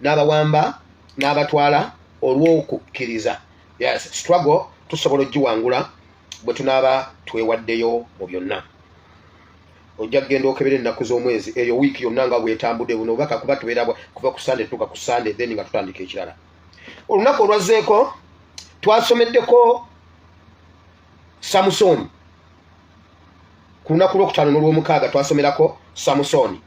n'abawamba n'abatwala olw'okukkiriza yes struggle tusobola ogiwangula bwe tunaaba twewaddeyo mu byonna ojja kugenda okebera ennaku z'omwezi eyo wiiki yonna nga bwetambudde buno obaka kuba tubeera kuva ku Sunday tutuuka ku Sunday then nga tutandika ekirala olunaku olwazzeeko twasomeddeko Samusoni ku lunaku lwokutaano n'olwomukaaga twasomerako Samusoni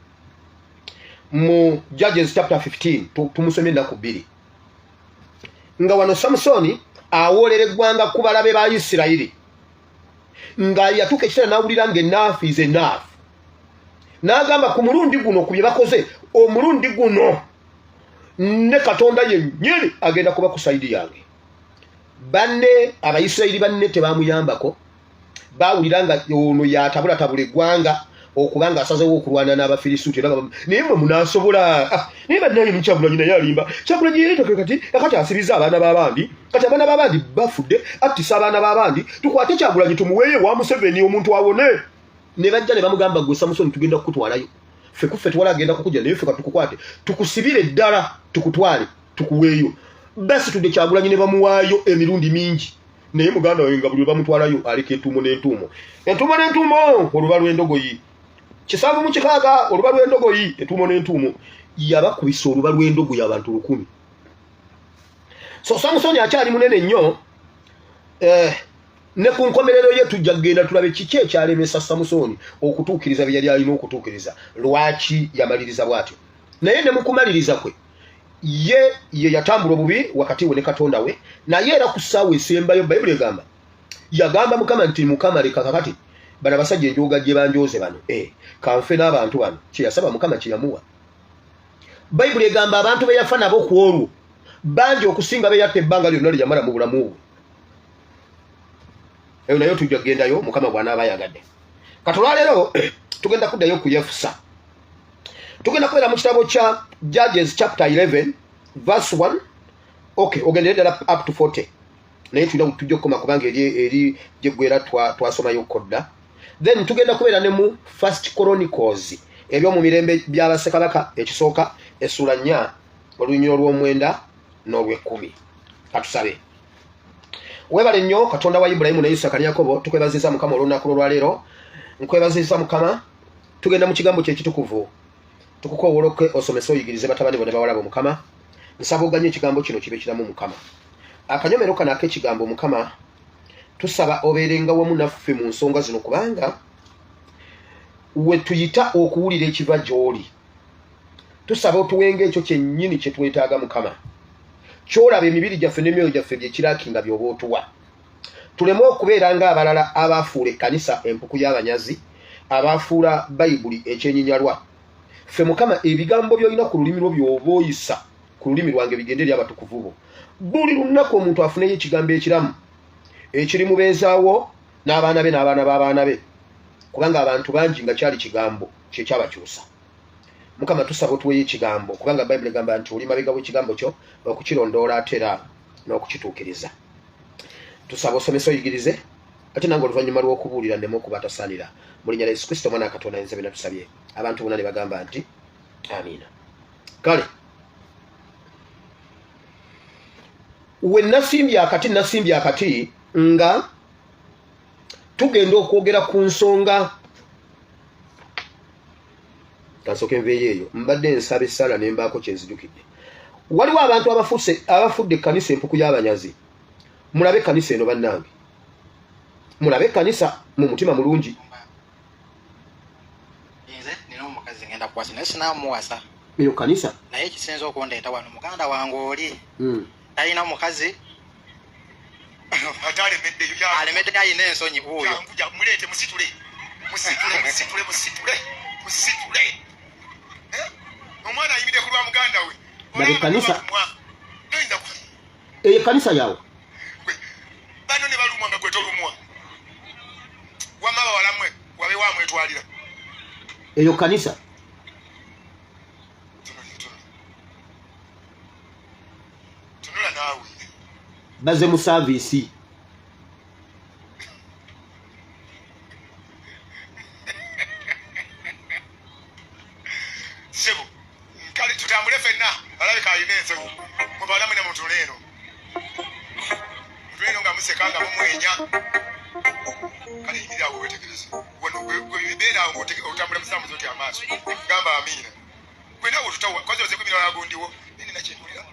mu Judges chapter 15 tumusomye ennaku 2 nga wano Samusoni awolera eggwanga ku balabe ba Isirayiri nga yatuuka ekiseera n'awulira ng'ennaafu is enough n'agamba ku mulundi guno ku bye bakoze omulundi guno ne Katonda yennyini agenda kuba ku sayidi yange. Banne Abayisirayiri banne tebamuyambako baawulira nga ono yatabulatabula eggwanga okubanga asazewo okulwana n'Abafirisuuti naye mwe munaasobola naye bannaye Kyagulanyi naye alimba Kyagulanyi yeetake kati asiriza abaana b'abandi kati abaana b'abandi bafudde attisa abaana b'abandi tukwate Kyagulanyi tumuweeye wa Museveni omuntu awone ne bajja ne bamugamba gwe Samusoni tugenda kukutwalayo ffe tuwala agenda kukujja naye ffe katukukwate tukusibire ddala tukutwale tukuweeyo basi tudde Kyagulanyi ne bamuwaayo emirundi mingi naye muganda we nga buli bamutwalayo aleka entuumo n'entuumo oluba lw'endogoyi 7-6 oluba lw'endogoyi entuumo n'entuumo yabakubisa oluba lw'endogoyi abantu 100. So Samusoni akyali munene nnyo ne ku nkomerero ye tujja kugenda tulabe kiki ekyalemesa Samusoni okutuukiriza bye yali alina okutuukiriza lwaki yamaliriza bw'atyo naye ne mu kumaliriza kwe ye yatambula obubi wakati we ne Katonda we naye era ku ssaawa esembayo Bayibuli egamba yagamba Mukama nti Mukama leka kakati bana basajja enjooga gye banjooze bano kanfe n'abantu bano kye yasaba Mukama kye yamuwa. Bayibuli egamba abantu be yafa nabo ku olwo bangi okusinga be yatta ebbanga lyonna lye yamala mu bulamu bwe. Eyo nayo tujja kugendayo Mukama bw'anaaba ayagadde. Katolwaleero tugenda kuddayo ku Yefusa. Tugenda kubeera mu kitabo kya Judges chapter 11 verse 1 ogendere ddala up to 40 naye tujja okukoma kubanga eri gyeggwera twasomayo kodda. Then tugenda kubeera ne mu First Chronicles ebyomu mirembe by'Abassekabaka ekisooka essula 4 olunyiro lw'omwenda n'olw'ekkumi. Katusabe. Webale nnyo Katonda wa Ibulayimu ne Isaaka ne Yakobo tukwebaziza Mukama olunaku lwaleero nkwebaziza Mukama tugenda mu kigambo ky'ekitukuvu tukukowoloke osomesa oyigirize batabani bo ne bawala bo Mukama nsaba oganye ekigambo kino kibe kiramu Mukama akanyomero kano ak'ekigambo Mukama tusaba obeerenga wamu naffe mu nsonga zino kubanga we tuyita okuwulira ekiva gy'oli tusaba otuwenga ekyo kyennyini kye twetaaga Mukama kyolaba emibiri gyaffe n'emyoyo gyaffe byekirakinga by'oba otuwa tuleme okubeera ng'abalala abaafuula ekkanisa empuku y'abanyazi abaafuula Bayibuli ekyenyinyalwa. Ffe Mukama ebigambo by'olina ku lulimi lwo by'oba oyisa ku lulimi lwange bigende eri abatukuvu bo buli lunaku omuntu afuneyo ekigambo ekiramu ekiri mu beezaawo n'abaana be n'abaana b'abaana be kubanga abantu bangi nga kyali kigambo kye kyabakyusa. Mukama tusaba otuweyo ekigambo kubanga Bayibuli egamba nti oli mabega w'ekigambo kyo okukirondoola ate era n'okukituukiriza. Tusaba osomesa oyigirize ate nange oluvannyuma lw'okubuulira nneme okubatasaanira mu linnya lya Yesu Kristo omwana wa Katonda ayinza bye natusabye abantu bonna ne bagamba nti amiina. Kale we nasimbye akati nga tugenda okwogera ku nsonga kansooke nveeyo eyo mbadde nsaba essaala ne mbaako kyenzijukidde. Waliwo abantu abafudde ekkanisa empuku y'abanyazi. Mulabe ekkanisa eno bannange, mulabe ekkanisa mu mutima mulungi. Eyo kanisa naye kisinza okundeeta wano muganda wange oli talina mukazi alemedde ayina ensonyi oyo muleete musitule omwana ayimidde ku lwa muganda we bali kanisa eyo kanisa yawe bano ne balumwa nga gwe tolumwa wamma bawalamwe wabe wamwetwalira eyo kanisa tunula naawe baze mu saavisi sebo kale tutambule ffenna alabika ayina ensonyi mubalamu ne mutuleeno mutuleeno nga museka nga mumwenya kale yimirira awo wetegereze webibeera awo otambula musamuzi oti amaaso gamba amiina gwena wotutawa kozi ozeku emirala agundiwo nini nakyendulira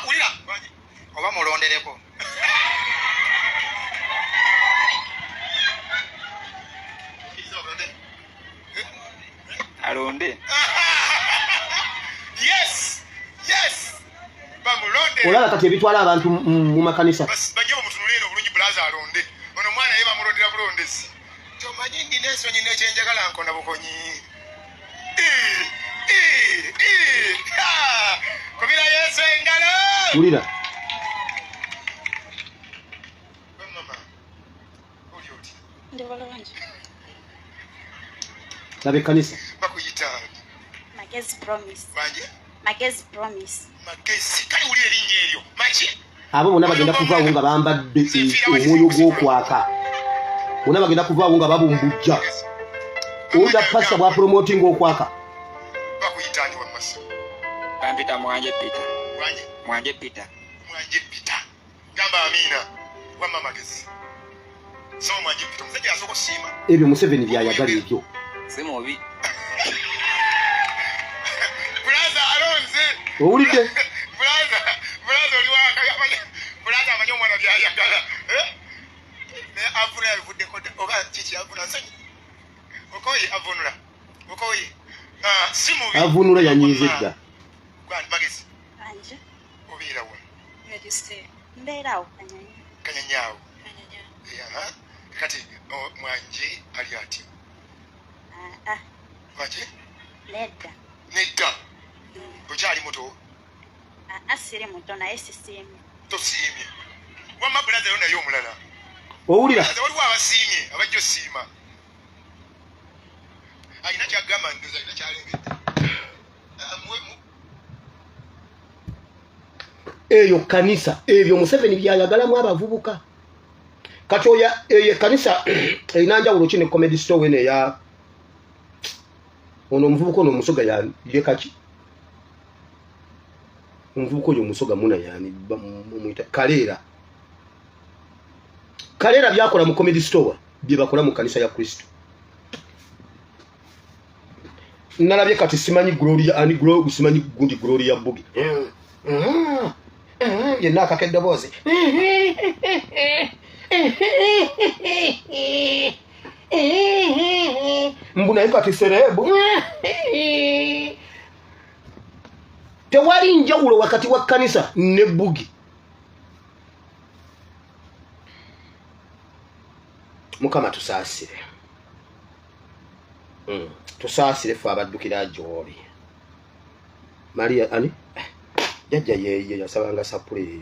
ulira oba mulondereko alonde olaba kati ebitwala abantu mu makanisa bajje bamutunulire obulungi bulaza alonde ono mwana ye bamulondera bulondesi tomanyi ndina ensonyi n'ekyenjagala nkona bukonyi kubira yesu engalo wulira mama oli oti laba ekkanisa bakuyita Magezi promise. banje Magezi promise. magezi kali wuli erinnya eryo maki abo bonna bagenda kuvaawo nga bambadde omwoyo gw'okwaka bonna bagenda kuvaawo nga babumbujja owulira pasita bwapromotinga okwaka bakuyita ani wamasa Kampita Mwanje Peter. wanye Mwanje Peter. mwanje pita gamba amina wamma magezi so mwanje pita omusajja asooka okusiima ebyo Museveni byayagala ebyo Si mubi. bulaza alonze owulidde bulaza oli wakayamanya bulaza amanye omwana byayagala naye avuna yabivuddeko oba kiki avuna nsonyi okoye avunula okoye si mubi avunula yanyiiza edda gwani magezi Anje. obeera wa Mbeerawo kanyanya. kanyanyaawo kati mwanje ali ati waki Nedda. nedda okyali muto Siri muto naye sisiimye. tosiimye wamma bulaza yo naye omulala owulira waliwo abasiimye abajja osiima alina kyagamba ndoza alina kyalengedde eyo kanisa ebyo Museveni byayagalamu abavubuka kati oyo eyo kanisa erina njawulo ki ne comedy store wene eya ono omuvubuka ono omusoga yekaki omuvubuka oyo omusoga muna yani mumuyita Kaleera byakola mu comedy store bye bakola mu kanisa ya Kristo nalabye kati simanyi simanyi gundi Gloria Bugi yenna akakedde boozi mbunaye kati serebu tewali njawulo wakati wa kanisa ne Bugi Mukama tusaasire tusaasire fe abaddukira gy'oli Maria ani jajja yeye yasabanga sapule eyo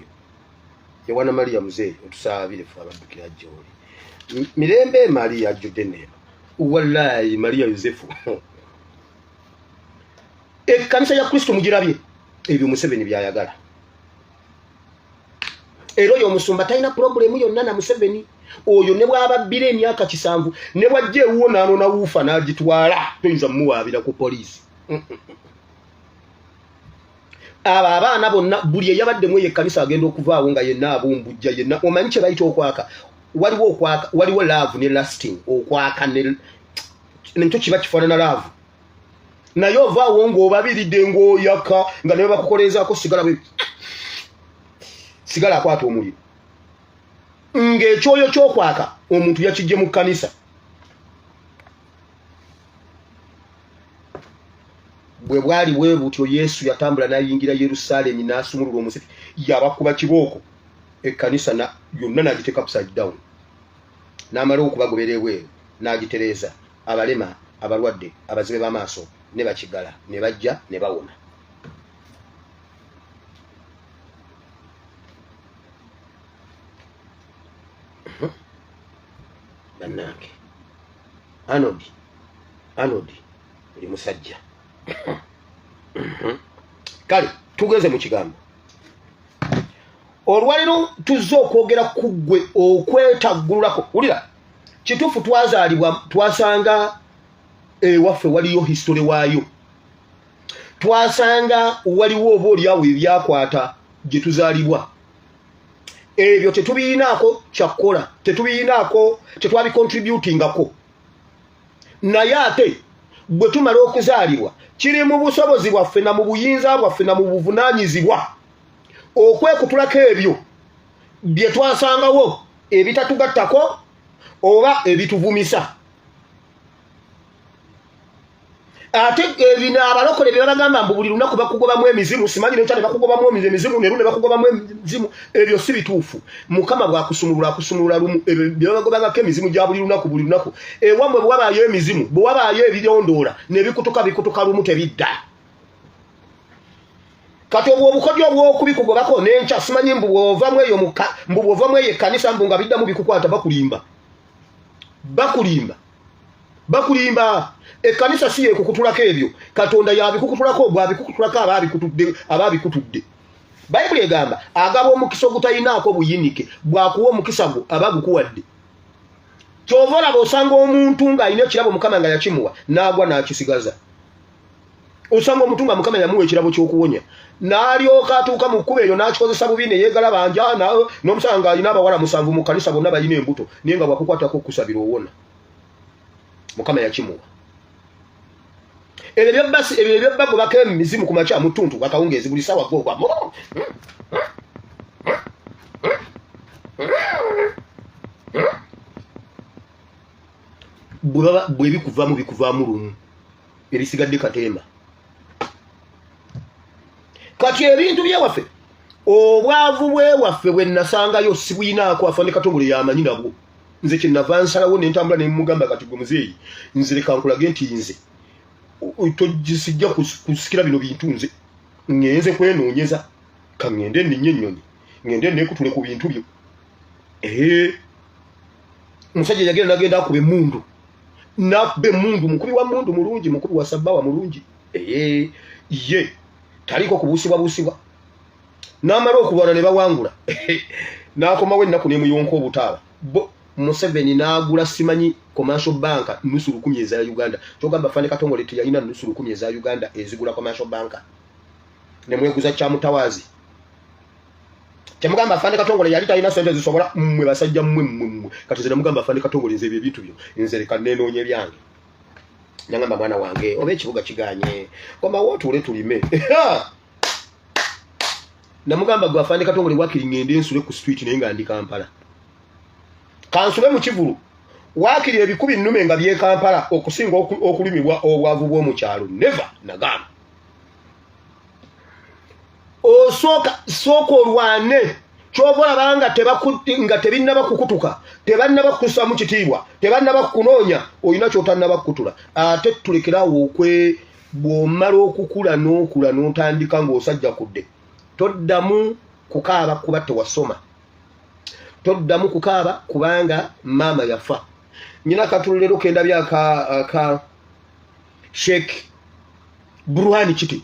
yewana Maria muzeeyi otusaabire fe abaddukira gy'oli mirembe Maria ajjudde neno wallahi Maria Yosefu ekkanisa ya Kristo mugirabye ebyo Museveni byayagala era oyo omusumba talina problemu yonna na Museveni oyo ne bwababbira emyaka 7 ne bwajja ewuwo n'anona wuufa n'agitwala toyinza mumuwaabira ku poliisi abo abaana bonna buli eyabaddemu eyo ekkanisa agenda okuvaawo nga yenna abumbujja yenna omanyi kye bayita okwaka waliwo love ne lasting okwaka nekyo kiba kifaanana love naye ovaawo ng'obabiridde ng'oyaka nga ne bakukoleezaako sigala akwata omuliro ng'ekyoyo ky'okwaka omuntu yakijje mu kkanisa bwe bwali bwe butyo Yesu yatambula n'ayingira Yerusaalemi n'asumulula omusiki yabakuba kibooko ekkanisa yonna n'agiteeka upside down n'amala okubagobera ebweru n'agitereeza abalema abalwadde abazibe b'amaaso ne bakigala ne bajja ne bawona bannange anodi buli musajja kale tugeze mu kigambo olwaliro tuzze okwogera ku ggwe okwetaggululako wulira kituufu twazaalibwa twasanga ewaffe waliyo history waayo twasanga waliwo oba oliawo ebyakwata gye tuzaalibwa ebyo tetubiinaako kyakkola tetubiinaako tetwabicontributingako naye ate bwe tumala okuzaalibwa kiri mu busobozi bwaffe na mu buyinza bwaffe na mu buvunaanyizibwa okwekutulako ebyo bye twasangawo ebitatugattako oba ebituvumisa ate ebina abalokole bye bagamba mbu buli lunaku bakugobamu emizimu simanyi ne cyane bakugobamu emizimu ne lunne bakugobamu emizimu ebyo si bituufu mukama bwakusumulula lumu bye bagobanga emizimu gya buli lunaku wamwe bwe wabayo emizimu bwe wabayo ebiryondoola ne bikutuka lumu tebidda kati obukodyo bw'okubikugobako n'enkya simanyi mbu bw'ovamu eyo ekkanisa mbu nga biddamu bikukwata bakulimba ekkanisa si yekukutulako ebyo katonda yabikukutulako bwabikukutulako abaabikutudde bayibuli egamba agaba omukisa ogutayinaako buyinike bwakuwa omukisa gwo abagukuwadde kyova olaba osanga omuntu ng'alina ekirabo mukama nga yakimuwa n'agwa n'akisigaza osanga omuntu nga mukama yamuwa ekirabo ky'okuwonya n'alyoka atuuka mu kkuba eryo n'akikozesa bubi ne yeegala banja n'omusanga ng'alina abawala 7 mu kkanisa bonna balina embuto naye nga bwakukwatako okusabira owona mukama yakimuwa ebyo byebagobako emizimu ku makya mu ttuntu akawungeezi buli ssaawa gogwa bwe bikuvaamu lumu ebisigadde katemba kati ebintu byewaffe obwavu bwewaffe bwe nasangayo sibuyinaako afande katongole yamanyi nabwo nze kyenava nsalawo nentambula nemugamba kati gwe muzeeyi nze leka nkulage nti nze sijja kusikira bino bintu nze ngenze kwenoonyeza kangende ninye ennyonyi ngende nekutule ku bintu byo omusajja yagenda nagenda akube emundu nakube emundu mukubi wa mundu mulungi mukubi wa sabbawa mulungi ye taliko kubuusibwa n'amala okulwana ne bawangula n'akomawo ennaku nemuyonka obutaaba Museveni n'agula simanyi commercial bank nusu 10 eza Uganda kyogamba fane katongole teyalina nusu 10 eza Uganda ezigula commercial bank ne mweguza kya mutawazi kyamugamba fane katongole yali talina sente zisobola mmwe basajja mmwe kati zina mugamba fane katongole nze ebintu byo nze leka nenoonye byange nyangamba mwana wange oba ekibuga kiganye koma wotule tulime namugamba gwa fane katongole wakiri ngende ensule ku street naye nga ndi Kampala kansube mu Kivulu wakiri ebikubi nnume nga bye Kampala okusinga okulimibwa obwavu bw'omu kyalo never nagamba soko olwane kyovola banga nga tebinna bakukutuka tebanna bakusa mu kitiibwa tebanna bakunoonya olina kyotannaba bakutula ate tulekerawo bw'omala okukula n'otandika ng'osajja kudde toddamu kukaaba kuba tewasoma toddamu kukaaba kubanga mama yafa nyina katulero kenda byaka Sheikh Burhani Kiti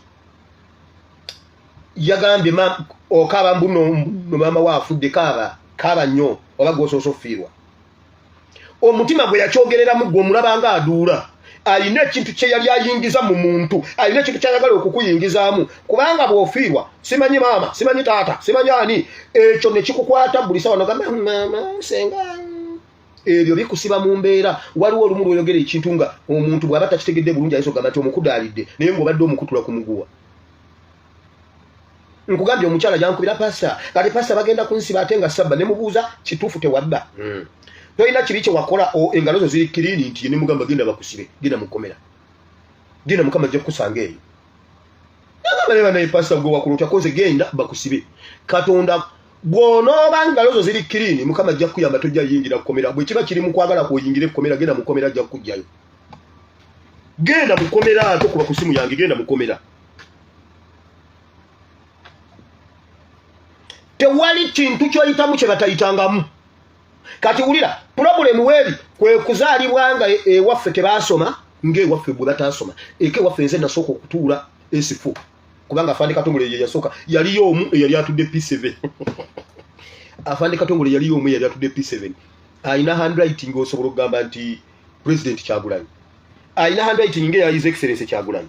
yagambye okaba mbuno mama wafudde kaaba nnyo oba gwososofiirwa omutima gwe yakyogereramu gwe omulabanga aduula alina ekintu kye yali ayingiza mu muntu alina ekintu kyayagala okukuyingizaamu kubanga bw'ofiirwa simanyi maama simanyi taata simanyi ani ekyo ne kikukwata buli sawa nogamba mama senga ebyo bikusiba mu mbeera waliwo olumu lw'oyogera ekintu nga omuntu bw'aba takitegedde bulungi ayinza okugamba nti omukudaalidde naye ng'obadde omukutula ku muguwa nkugambye omukyala jankubira pasta kati pasta bagenda kunsiba ate nga sabba ne mubuuza kituufu tewabba toyina kibi kye wakola engalo zo ziri kirini nti ne mugamba genda bakusibe genda mukomera genda mukama ajja kukusanga eyo nagamba naye pasta gwe wakulota koze genda bakusibe katonda bw'onooba engalo zo ziri kirini mukama ajja kukuyamba tojja yingira kukomera bwe kiba kiri mu kwagala kuyingire kukomera genda mukomera ajja kukujjayo genda mukomera tokuba ku simu yange genda mukomera tewali kintu kyoyitamu kye batayitangamu kati wulira problem weri kwe kuzaalibwa nga ewaffe tebaasoma ng'ewaffe bwe bataasoma waffe nze nasooka okutuula S4 kubanga afande katongole ye yasooka yaliyo omu eyali atudde P7 afande katongole yaliyo omu eyali atudde P7 ayina handwriting osobola okugamba nti President Kyagulanyi ayina handwriting ng'eya His Excellency Kyagulanyi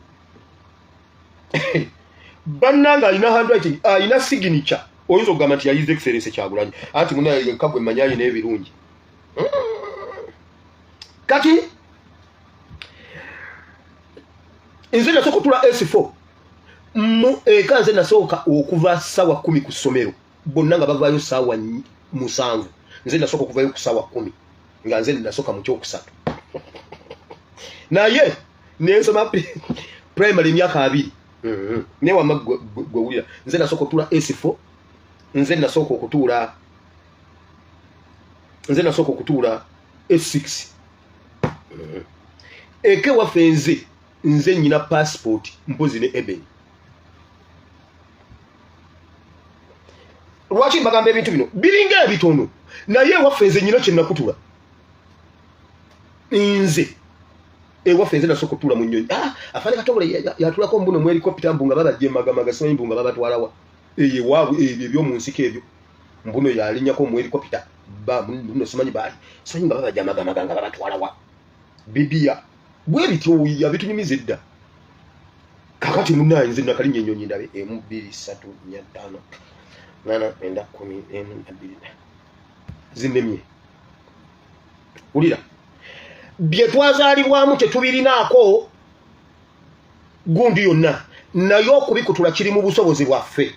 bannanga ayina handwriting ayina signature oyinza okugamba nti ya His Excellency Kyagulanyi ati muna yenkagwe manyayi n'ebirungi kati nze nasooka okutula S4 mu eka nze nasooka okuva ssaawa 10 ku ssomero bonna nga bavaayo ssaawa 7 nze nasooka okuvayo ku ssaawa 10 nga nze nasooka mu kyokusatu naye nensoma primary myaka 2 ne wama gwewulira nze nasoko tula S4 nze nasoko okutuula S6 eke wafenze nze nyina passport mpozi ne Eben lwaki mbagamba ebintu bino biringa ebitono naye wafenze nyina kye nakutula nze wafenze nasoko tula mu nnyonyi afale katobole yatulako mbuno mu helicopter mbunga babajje magamaga so mbunga babatwalawa waabwe ebyo mu nsiko ebyo mbuno yalinyako mu helicopter mbuno simanyi bali simanyi nga babajje magamaga nga babatwalawa bibia bwe bityo yabitunyumiza edda kakati munaye nze nakalinya ennyonyi ndabe 1 2 3 4 5 8 10 zinemye ulira bye twazaalibwamu tetubirinaako gundi yonna naye okubikutula kiri mu busobozi bwaffe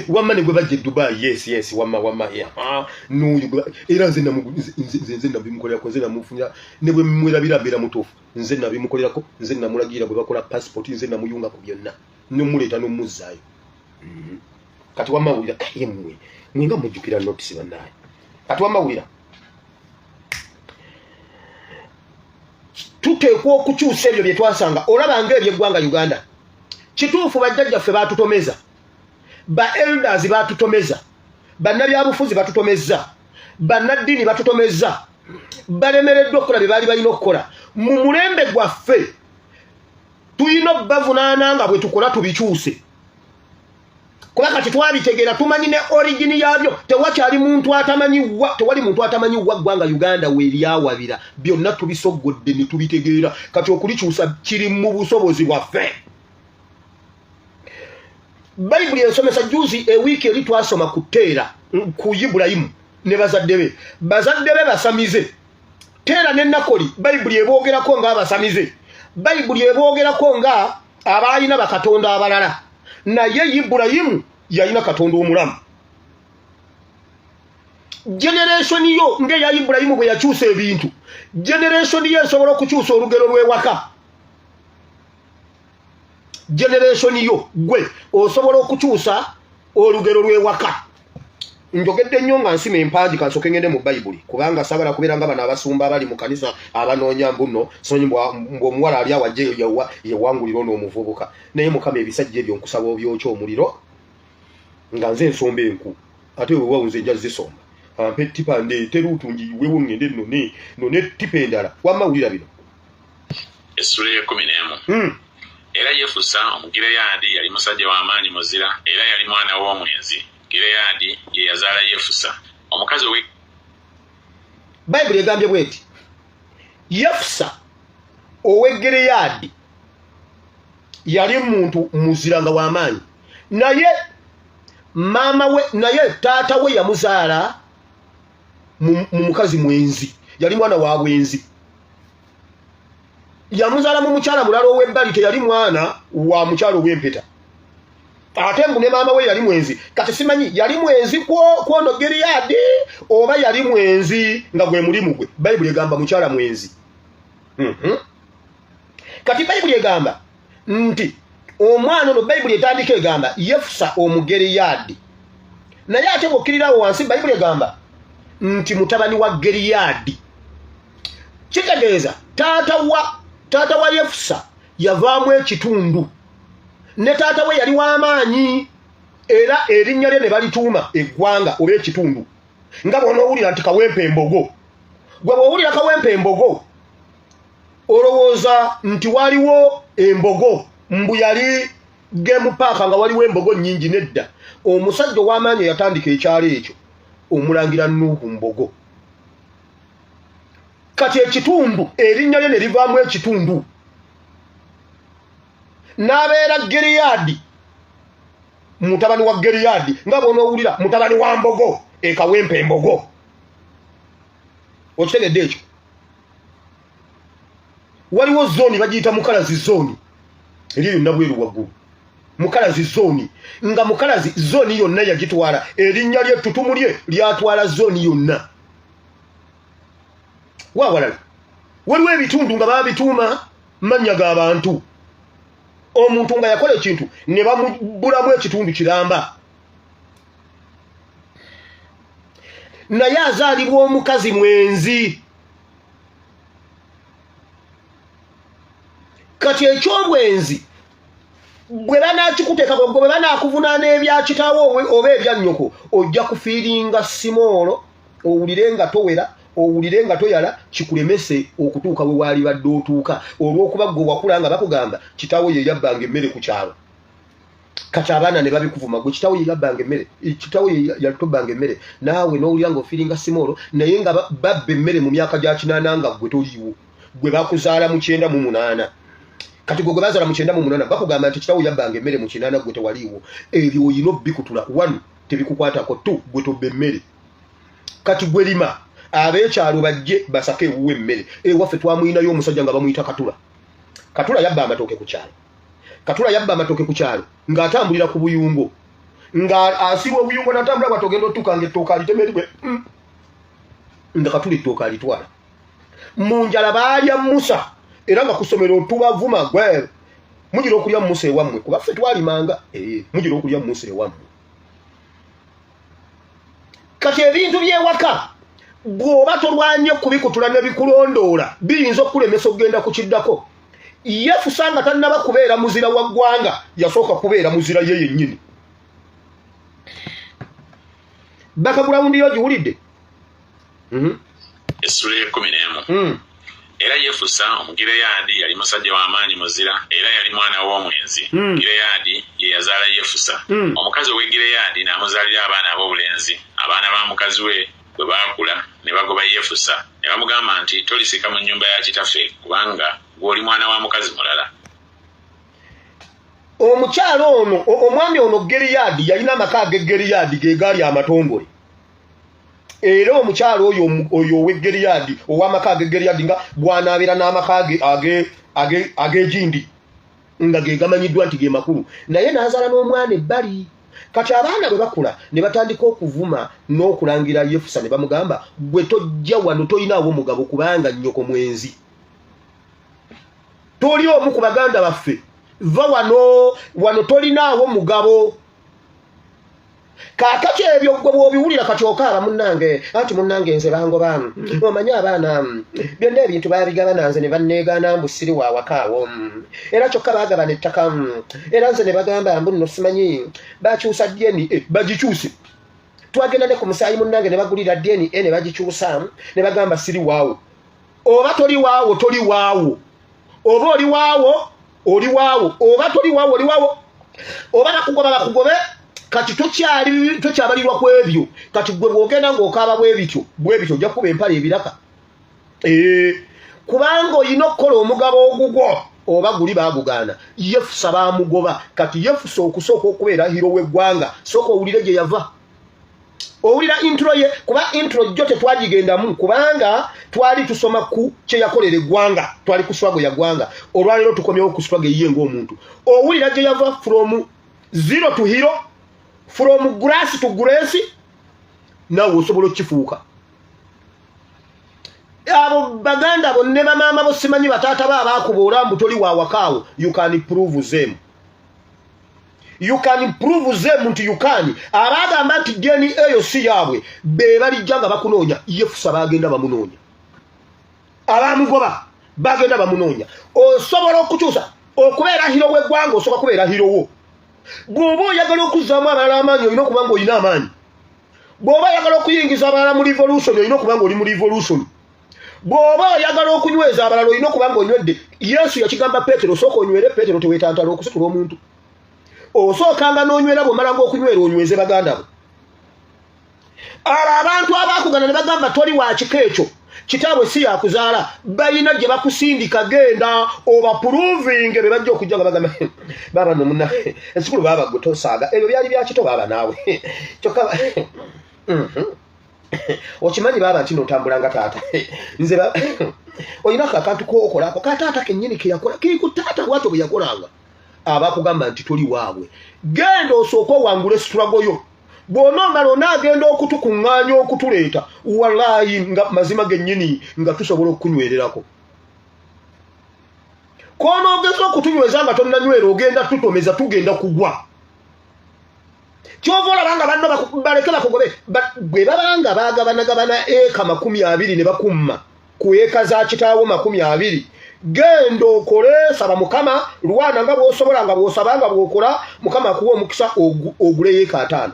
wamane gwe bajje Dubai yes wama nuyu era nze nabimukolera nze namufunya ne bwe mwirabira mutofu nze nabimukolerako nze namulagira bwe bakola passport nze namuyunga ku byonna nomuleta nomuzaayo kati wamawulira kayemwe mwinga mujjukira notice banaye kati wamawulira tuteekwa okukyusa ebyo bye twasanga olaba ng'ebyeggwanga Uganda kituufu bajjajjaffe baatutomeza ba elders batutomeza bannabyabufuzi batutomeza bannaddiini batutomeza balemereddwa okukola bye baali balina okukola mu mulembe gwaffe tulina okubavunaana nga bwe tukola tubikyuse kuba kati twabitegeera tumanyi ne origini yaabyo tewali muntu atamanyiwa ggwanga Uganda weeryawabira byonna tubisoggodde ne tubitegeera kati okulikyusa kiri mu busobozi bwaffe Bible yasomesa juzi ewiki eri twasoma kuteera ku Ibrahimu ne bazadde be basamize teera ne Nakoli Bible eboogerako nga abasamize Bible eboogerako nga abalina bakatonda abalala naye Ibrahimu yalina katonda omulamu generation yo ngeya Ibrahimu bwe yakyusa ebintu generation yo esobola okukyusa olugero lw'ewaka generation yo gwe osobola okukyusa olugero lw'ewaka njogedde nnyo nga nsima empanji kansoke ngende mu Bible kubanga sagala kubeera nga bano abasumba abali mu kanisa abanoonya mbuno sonyi mbw'omuwala ali awajje yewanguliro n'omuvubuka naye Mukama ebisajja ebyo nkusaba obyokya omuliro nga nze ensomba enku ate wewe wawunze nja zisomba ampe tipa ndeete lutungi wewe ngende none tipa endala wamawulira bino essula ya 11 era Yefusa Omugireyadi yali musajja w'amaanyi muzira era yali mwana w'omwenzi Gireyadi ye yazaala Yefusa omukazi we Bible egambye bweti Yefusa ow'Egireyadi yali muntu muzira nga w'amaanyi naye mama we naye taata we yamuzaala mu mukazi mwenzi yali mwana wa bwenzi yamuzaala mu mukyala mulala ow'ebbali teyali mwana wa mukyala ow'empeta ate mbu ne maama we yali mwenzi kati simanyi yali mwenzi kwono Giriyadi oba yali mwenzi nga gwe mulimu gwe Bible egamba mukyala mwenzi kati Bible egamba nti omwana ono Bible etandika egamba Yefusa Omugireyadi naye ate bw'okkirirawo wansi Bible egamba nti mutabani wa Giriyadi kitegeeza taata wa Yefusa yavaamu ekitundu ne taata we yali w'amaanyi era erinnya lye ne balituuma eggwanga oba ekitundu nga bw'onoowulira nti Kawempe Embogo gwe bw'owulira Kawempe Embogo olowooza nti waliwo embogo mbu yali game park nga waliwo embogo nnyingi nedda omusajja ow'amaanyi yatandika ekyalo ekyo omulangira Nuhu Mbogo kati ekitundu erinnya lye ne livaamu ekitundu n'abeera Giriyadi mutabani wa Giriyadi nga bw'onoowulira mutabani wa Mbogo Kawempe Embogo okitegedde ekyo waliwo zooni bagiyita Mukalazi zooni eri yonna bweru waggulu mukalazi zoni nga mukalazi zoni yonna yagitwala erinnya ly'ettutumu lye lyatwala zoni yonna wawalala waliwo ebitundu nga babituuma mannya g'abantu omuntu nga yakola ekintu ne bamubulamu ekitundu kiramba naye azaalibwa omukazi mwenzi kati ekyobwenzi bwe banakikuteeka bwe banakuvunaana ebya kitaawo oba ebya nnyoko ojja kufiiringa simoolo owulire nga towera owulire nga toyala kikulemese okutuuka we waali badde otuuka olw'okuba gwe wakula nga bakugamba kitaawo ye yabbanga emmere ku kyalo kati abaana ne babikuvuma gwe kitaawo ye yabbanga emmere kitaawo ye yatobbanga emmere naawe n'owulira nga ofiiringa simoolo naye nga babba emmere mu myaka gya 80 nga gwe toliiwo gwe bakuzaala mu 98 kati gwe bazaala mu 98 bakugamba nti kitaawo yabbanga emmere mu 80 gwe tewaliiwo ebyo oyina obbikutula 1 tebikukwatako 2 gwe tobba emmere kati gwe lima ab'ekyalo bajje basake ewuwe emmere ewaffe twamuyinayo omusajja nga bamuyita katula yabba amatooke ku kyalo katula yabba amatooke ku kyalo ng'atambulira ku buyungo nga asibwa obuyungo n'atambula bwatogenda otukanga ettooka alitemeribwe nga katula ettooka alitwala mu njala baalya musa era nga ku ssomero tubavuma gwe mugira okulya musa ewammwe kuba ffe twalimanga mugira okulya musa ewammwe kati ebintu by'ewaka bw'oba tolwanye kubikutula ne bikulondoola biyinza okukulemesa okugenda ku kiddako yefusa nga tannaba kubeera muzira wa ggwanga yasooka kubeera muzira ye yennyini bakagulawundi yo giwulidde essula y'e11 era yefusa omugireyaadi yali musajja w'amaanyi muzira era yali mwana w'omwenzi gireyaadi ye yazaala yefusa omukazi ow'egireyaadi n'amuzaalira abaana ab'obulenzi abaana ba mukazi we bwe baakula ne bagoba yefusa ne bamugamba nti tolisika mu nnyumba ya kitaffe kubanga gw'oli mwana wa mukazi mulala omukyalo ono omwami ono Geriyadi yalina amaka ag'Geriyadi ge gaali amatongole era omukyalo oyo ow'Geriyadi ow'amaka ag'Geriyadi nga bw'anaabeera n'amaka ag'egindi nga ge gamanyiddwa nti ge makulu naye n'azaala n'omwana ebbali kati abaana bwe bakula ne batandika okuvuma n'okulangira yefusa ne bamugamba gwe tojja wano tolinaawo mugabo kubanga nnyoko mwenzi toli omu ku baganda baffe va wano tolinaawo mugabo kaakati ebyo gwe bw'obiwulira kati okaaba munnange anti munnange nze bangoba omanyi abaana byonna ebintu baabigaba nanze ne banneegaana mbu siri wa wakaawo era kyokka baagabana ettaka era nze ne bagamba mbu nno simanyi bakyusa DNA bagikyuse twagenda ne ku musaayi munnange ne bagulira DNA ne bagikyusa ne bagamba siri waawo oba toli waawo toli waawo oba oli waawo oli waawo oba toli waawo oli waawo oba bakugobe kati tokyabalirwa ku ebyo kati gwe bw'ogenda ng'okaaba bwe bityo ojja kuba empala ebiraka kubanga olina okukola omugabo ogugwo oba guli baagugaana yefusa baamugoba kati yefusa okusooka okubeera hiro w'eggwanga sooka owulire gye yava owulira intro ye kuba intro jjo tetwagigendamu kubanga twali tusoma ku kye yakolera eggwanga twali ku swago ya ggwanga olwaleero tukomyewo ku swago eyiye ng'omuntu owulira gye yava from zero to hero from grass to grace nawe osobola okukifuuka abo baganda bonna bamaama bo simanyi bataata ba abaakuba olambu toli wa wakaawo you can prove them nti you can abaagamba nti geni eyo si yaabwe be balijja nga bakunoonya yefusa baagenda bamunoonya abaamugoba bagenda bamunoonya osobola okukyusa okubeera hiro w'eggwanga osobola kubeera hirowo bw'oba oyagala okuzzaamu abalala amaanyi olina okuba nga olina amaanyi bw'oba oyagala okuyingiza abalala mu revolution olina okuba nga oli mu revolution bw'oba oyagala okunyweza abalala olina okuba nga onywedde yesu yakigamba Peetero sooka onywere Peetero teweetantala okusitula omuntu osookanga n'onywera bw'omala ng'okunywera onyweze baganda bo abo abantu abaakugana ne bagamba toli wa kika ekyo kitaabwe si yakuzaala balina gye bakusindika genda oba proving be bajja okujja nga bagamba baba nomuna ensikulu baba gwe tosaaga ebyo byali bya kito baba naawe kyokka okimanyi baba nti n'otambula nga taata nze olina akantu kookolako ka taata kennyini ke yakola kiri ku taata bwatyo bwe yakolanga abakugamba nti toli waabwe genda osooka owangule struggle yo bw'onomala onaagenda okutukuŋŋaanya okutuleeta walayi nga mazima gennyini nga tusobola okukunywererako konoogeza okutunyweza nga tonnanywera ogenda tutomeza tugenda kugwa kyova olaba nga banno balekera kugobe bwe babanga bagabanagabana eka 20 ne bakumma ku eka za kitaawo 20 genda okole saba mukama lwana nga bw'osobola nga bw'osaba nga bw'okola mukama akuwa omukisa ogule eka 5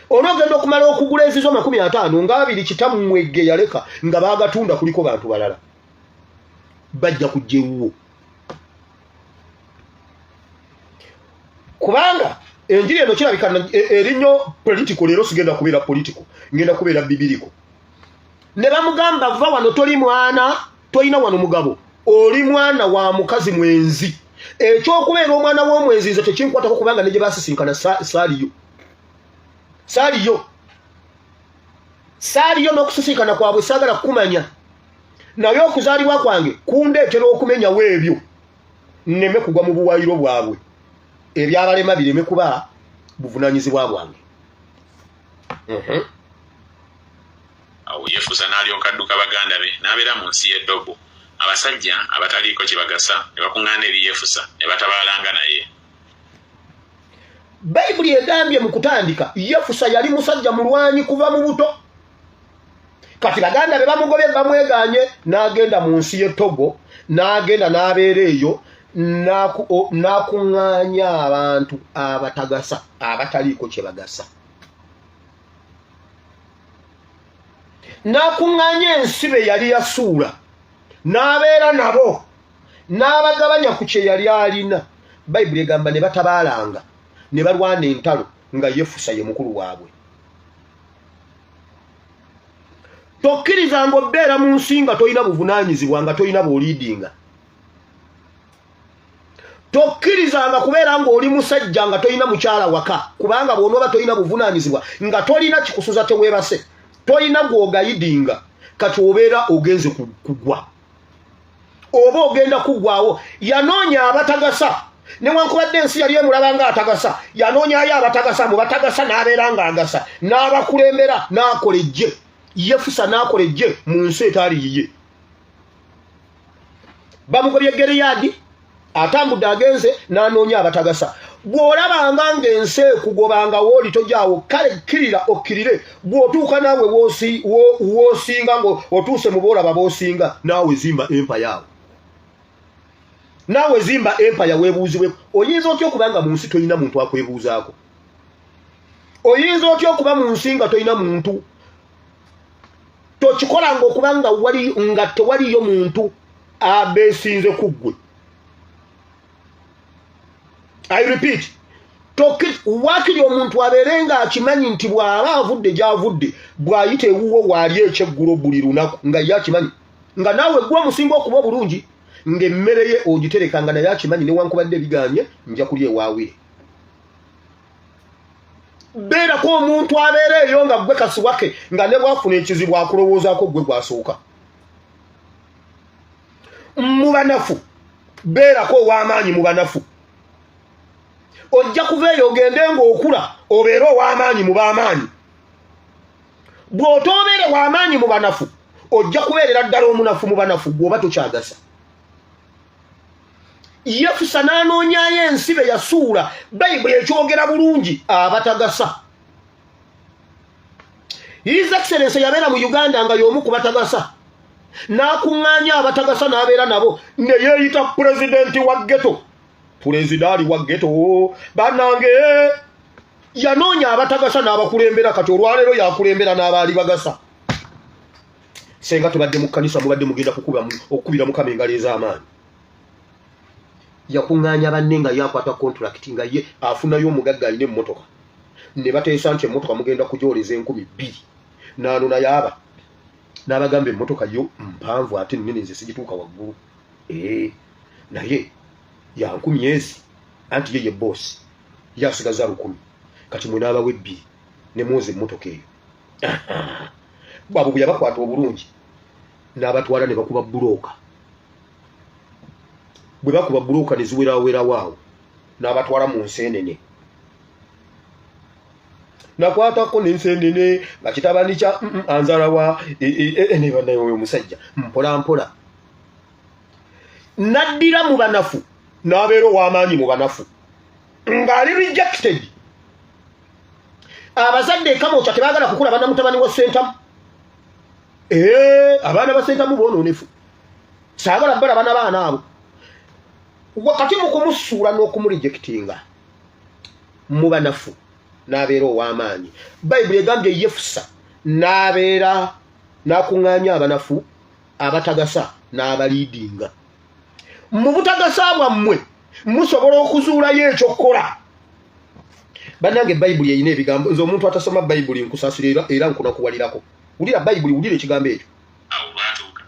onogenda okumala okugula ezizo 50 nga 2 kitammwegge yaleka nga bagatunda kuliko bantu balala bajja kujja ewuwo kubanga enjiri eno kirabika erinyo political leero sigenda kubeera political ngenda kubeera bibiliko ne bamugamba va wano toli mwana toyina wano mugabo oli mwana wa mukazi mwenzi ekyokubeera omwana w'omwenzi nze tekinkwatako kubanga ne gye basisinkana saaliyo n'okusisinkana kwabwe saagala kumanya naye okuzaalibwa kwange kundeetera okumenyawo ebyo nneme kugwa mu buwayiro bwabwe ebyabalema bireme kuba buvunaanyizibwa bwange awo Yefusa n'alyoka adduka baganda be n'abeera mu nsi y'eddogo abasajja abataliiko kye bagasa ne bakuŋŋaana eri Yefusa ne batabaalanga naye bayibuli egambye mu kutandika Yefusa yali musajja mulwanyi kuva mu buto kati baganda be bamugobye bamweganye n'agenda mu nsi y'ettogo n'agenda n'abeera eyo n'akuŋŋaanya abantu abatagasa abataliiko kye bagasa n'akuŋŋaanya ensibe yali yasuula n'abeera nabo n'abagabanya ku kye yali alina bayibuli egamba ne batabaalanga ne balwana entalo nga Yefusa ye mukulu waabwe tokkirizanga obbeera mu nsi nga tolina buvunaanyizibwa nga tolina bw'oliidinga tokkirizanga kubeera ng'oli musajja nga tolina mukyala waka kubanga bw'onooba tolina buvunaanyizibwa nga tolina kikusuza teweebase tolina gw'ogayidinga kati obeera ogenze kugwa oba ogenda kuggwawo yanoonya abatagasa newankubadde ensi yali emulaba nga atagasa yanoonyayo abatagasa mu batagasa n'abeera ng'agasa n'abakulembera n'akola ejje Yefusa n'akola ejje mu nsi etaali yiye bamugobye Gereyadi atambudde agenze n'anoonya abatagasa bw'olabanga ng'ensi ekugobanga wooli tojaawo kale kkirira okkirire bw'otuuka naawe woosinga ng'otuuse mu boolaba boosinga naawe zimba empa yaawe naawe zimba empaya weebuuzibwe oyinza otya okuba nga mu nsi tolina muntu akwebuuzaako oyinza otya okuba mu nsi nga tolina muntu tokikola ng'okuba nga tewaliyo muntu abeesinze ku ggwe I repeat wakiri omuntu abeere ng'akimanyi nti bw'aba avudde gy'avudde bw'ayita ewuwo waali ekyeggulo buli lunaku nga ye akimanyi nga naawe gwe omusinga okuba obulungi ng'emmere ye ogiterekanga naye akimanyi newankubadde ebiganye nja kulya ewaawire beerako omuntu abeera eyo nga gwe kasiwake nga ne bwafuna ekizibu akulowoozaako gwe gwasooka mu banafu beerako ow'amaanyi mu banafu ojja kuva eyo ogende ng'okula obeere ow'amaanyi mu b'amaanyi bw'otoobeere w'amaanyi mu banafu ojja kubeerera ddala omunafu mu banafu gw'oba tokyagasa Yefusa n'anoonyaayo ensibe yasuula bayibuli ekyogera bulungi abatagasa His Excellency yabeera mu Uganda nga y'omu ku batagasa n'akuŋŋaanya abatagasa n'abeera nabo ne yeeyita pulezidenti wa ghetto pulezidaali wa ghetto bannange yanoonya abatagasa n'abakulembera kati olwaleero yakulembera n'abaali bagasa senga tubadde mu kkanisa mubadde mugenda okukubira mukama engalo ez'amaanyi yakuŋŋaanya banne nga yakwata contract nga ye afunayo omugagga alina emmotoka ne bateesa nti emmotoka mugenda kugyoleza 2,000 n'anona yaaba n'abagamba emmotoka yo mpanvu ate nnene nze sigituuka waggulu naye ya 10,000 anti ye boss yasigaza 10,000 kati mwe n'abawe 2 ne muze emmotoka eyo bwabo bwe yabakwata obulungi n'abatwala ne bakuba bulooka bwe bakuba buloka ne ziwera waawo n'abatwala mu nseenene nakwatako n'enseenene nga kitabani kya anzalawa ne banaye oyo omusajja mpola naddira mu banafu n'abeera ow'amaanyi mu banafu ng'ali rejected abazadde ekamokya tebaagala kukula abaana mutabani wa Ssentamu abaana ba Ssentamu boonoonefu saagala bbala baana abo wakati mu kumusuula n'okumurejectinga mu banafu n'abeera ow'amaanyi bayibuli egambye Yefusa n'abeera n'akuŋŋaanya abanafu abatagasa n'abaliidinga mu butagasa bwammwe musobola okuzuulayo ekyokukola bannange bayibuli eyina ebigambo nze omuntu atasoma bayibuli nkusasira era nkunakuwalirako wulira bayibuli wulira ekigambo ekyo awo lwatuuka